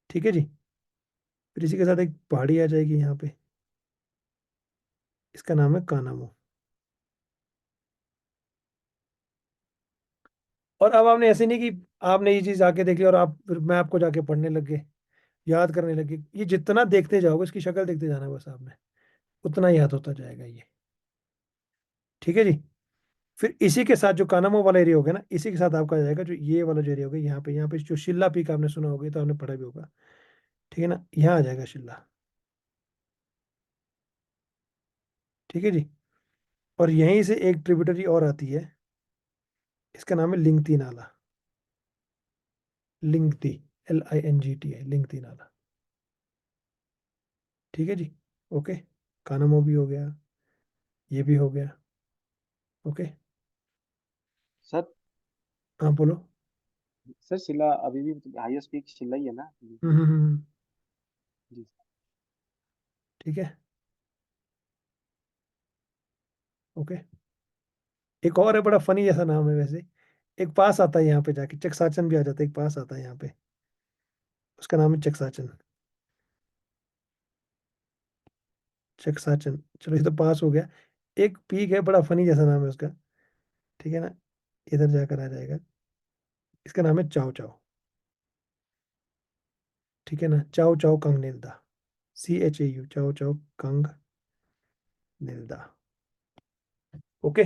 ठीक है जी। फिर इसी के साथ एक पहाड़ी आ जाएगी यहाँ पे, इसका नाम है कानामो। और अब आपने ऐसे नहीं कि आपने ये चीज आके देख ली और आप फिर मैं आपको जाके पढ़ने लग गए, याद करने लगे। ये जितना देखते जाओगे, इसकी शक्ल देखते जाना बस आपने, उतना याद होता जाएगा ये। ठीक है जी। फिर इसी के साथ जो कानामो वाला एरिया हो गया ना, इसी के साथ आपका आ जाएगा जो ये वाला जो एरिया होगा, यहाँ पे जो शिल्ला पीक आपने सुना होगा, ये तो आपने पढ़ा भी होगा। ठीक है ना, यहाँ आ जाएगा शिल्ला। ठीक है जी। और यहीं से एक ट्रिब्यूटरी और आती है, इसका नाम है लिंगती नाला। लिंगती, LINGT है, लिंगती नाला। ठीक है जी। ओके, कानामो भी हो गया, ये भी हो गया। ओके। सर हाँ बोलो। सर शिला अभी भी मतलब हाईएस्ट पीक शिला ही है ना? जी। ठीक है। ओके। एक और है, बड़ा फनी जैसा नाम है वैसे, एक पास आता है यहाँ पे जाके, चकसाचन भी आ जाता है, एक पास आता है यहाँ पे, उसका नाम है चकसाचन। चकसाचन, चलो ये तो पास हो गया। एक पीक है, बड़ा फनी जैसा नाम है उसका। ठीक है ना, इधर जाकर आ जाएगा, इसका नाम है चाओ चाओ। ठीक है ना, चाओ चाओ कंग निल्दा, CHAU, चाओ चाओ कंग निल्दा। ओके।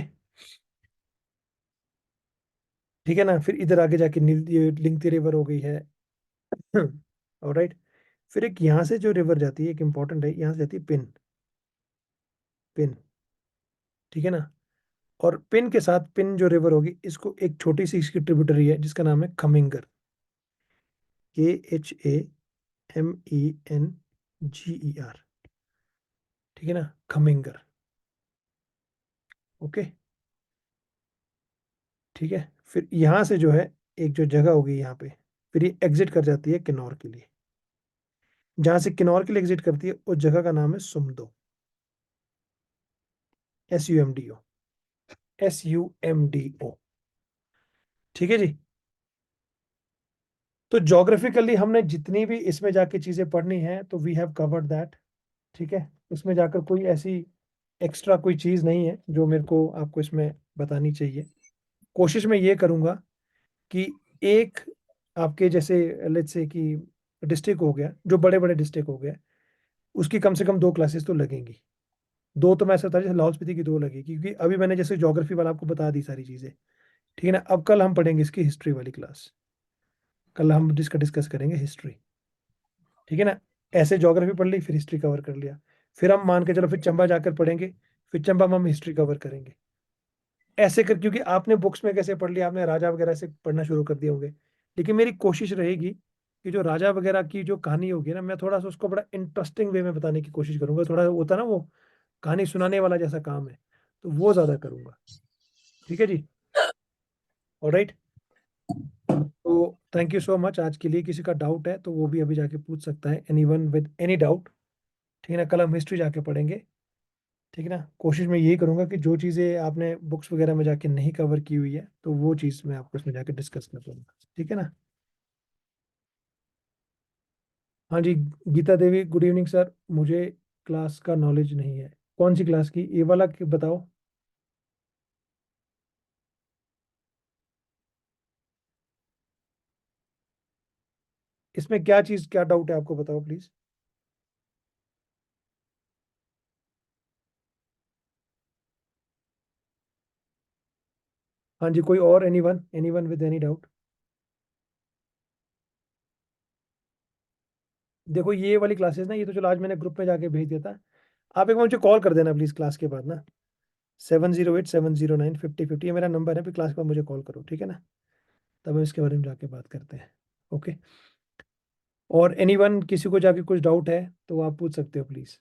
ठीक है ना, फिर इधर आगे जाके ये लिंगती रिवर हो गई है। ऑलराइट। फिर एक यहाँ से जो रिवर जाती है, एक इंपॉर्टेंट है, यहाँ से जाती है पिन, पिन। ठीक है ना। और पिन के साथ, पिन जो रिवर होगी, इसको एक छोटी सी इसकी ट्रिब्यूटरी है जिसका नाम है खमिंगर, KHAMENGER। ठीक है ना, खमिंगर। ओके। ठीक है। फिर यहाँ से जो है एक जो जगह होगी यहाँ पे, फिर ये एग्जिट कर जाती है किन्नौर के लिए। जहां से किन्नौर के लिए एग्जिट करती है, उस जगह का नाम है सुमदो, SUMDO, SUMDO। ठीक है जी। तो जोग्राफिकली हमने जितनी भी इसमें जाके चीजें पढ़नी है, तो वी हैव कवर्ड दैट। ठीक है। इसमें जाकर कोई ऐसी एक्स्ट्रा कोई चीज नहीं है जो मेरे को आपको इसमें बतानी चाहिए। कोशिश मैं ये करूंगा कि एक आपके जैसे लेट्स से कि डिस्ट्रिक्ट हो गया, जो बड़े बड़े डिस्ट्रिक्ट हो गए, उसकी कम से कम 2 क्लासेस तो लगेंगी। 2 तो मैं ऐसा बता, जैसे लाहौल स्पीति की 2 लगेगी, क्योंकि अभी मैंने जैसे ज्योग्राफी वाला आपको बता दी सारी चीजें। ठीक है ना। अब कल हम पढ़ेंगे इसकी हिस्ट्री वाली क्लास, कल हम डिस्कस करेंगे हिस्ट्री। ठीक है ना। ऐसे ज्योग्राफी पढ़ ली, फिर हिस्ट्री कवर कर लिया, फिर हम मान के चलो फिर चंबा जाकर पढ़ेंगे, फिर चंबा में हम हिस्ट्री कवर करेंगे। ऐसे कर, क्योंकि आपने बुक्स में कैसे पढ़ लिया, आपने राजा वगैरह से पढ़ना शुरू कर दिए होंगे, लेकिन मेरी कोशिश रहेगी कि जो राजा वगैरह की जो कहानी होगी ना, मैं थोड़ा सा उसको बड़ा इंटरेस्टिंग वे में बताने की कोशिश करूंगा। थोड़ा होता ना वो कहानी सुनाने वाला जैसा काम है, तो वो ज्यादा करूंगा। ठीक है जी। ऑलराइट। तो थैंक यू सो मच आज के लिए। किसी का डाउट है तो वो भी अभी जाके पूछ सकता है, एनीवन विद एनी डाउट। ठीक है ना, कल हम हिस्ट्री जाके पढ़ेंगे। ठीक है ना। कोशिश मैं यही करूंगा कि जो चीज़ें आपने बुक्स वगैरह में जाके नहीं कवर की हुई है, तो वो चीज़ मैं आपको इसमें जाके डिस्कस कर दूंगा। ठीक है ना। हाँ जी, गीता देवी, गुड इवनिंग सर। मुझे क्लास का नॉलेज नहीं है। कौन सी क्लास की, ये वाला बताओ। इसमें क्या चीज़, क्या डाउट है आपको, बताओ प्लीज। हाँ जी, कोई और, एनीवन विद एनी डाउट। देखो ये वाली क्लासेस ना, ये तो चलो आज मैंने ग्रुप में जाके भेज दिया था। आप एक बार मुझे कॉल कर देना प्लीज क्लास के बाद ना, 7087095050, ये मेरा नंबर है। फिर क्लास के बाद मुझे कॉल करो, ठीक है ना। तब हम इसके बारे में जाके बात करते हैं। ओके। और एनीवन, किसी को जाके कुछ डाउट है तो आप पूछ सकते हो प्लीज।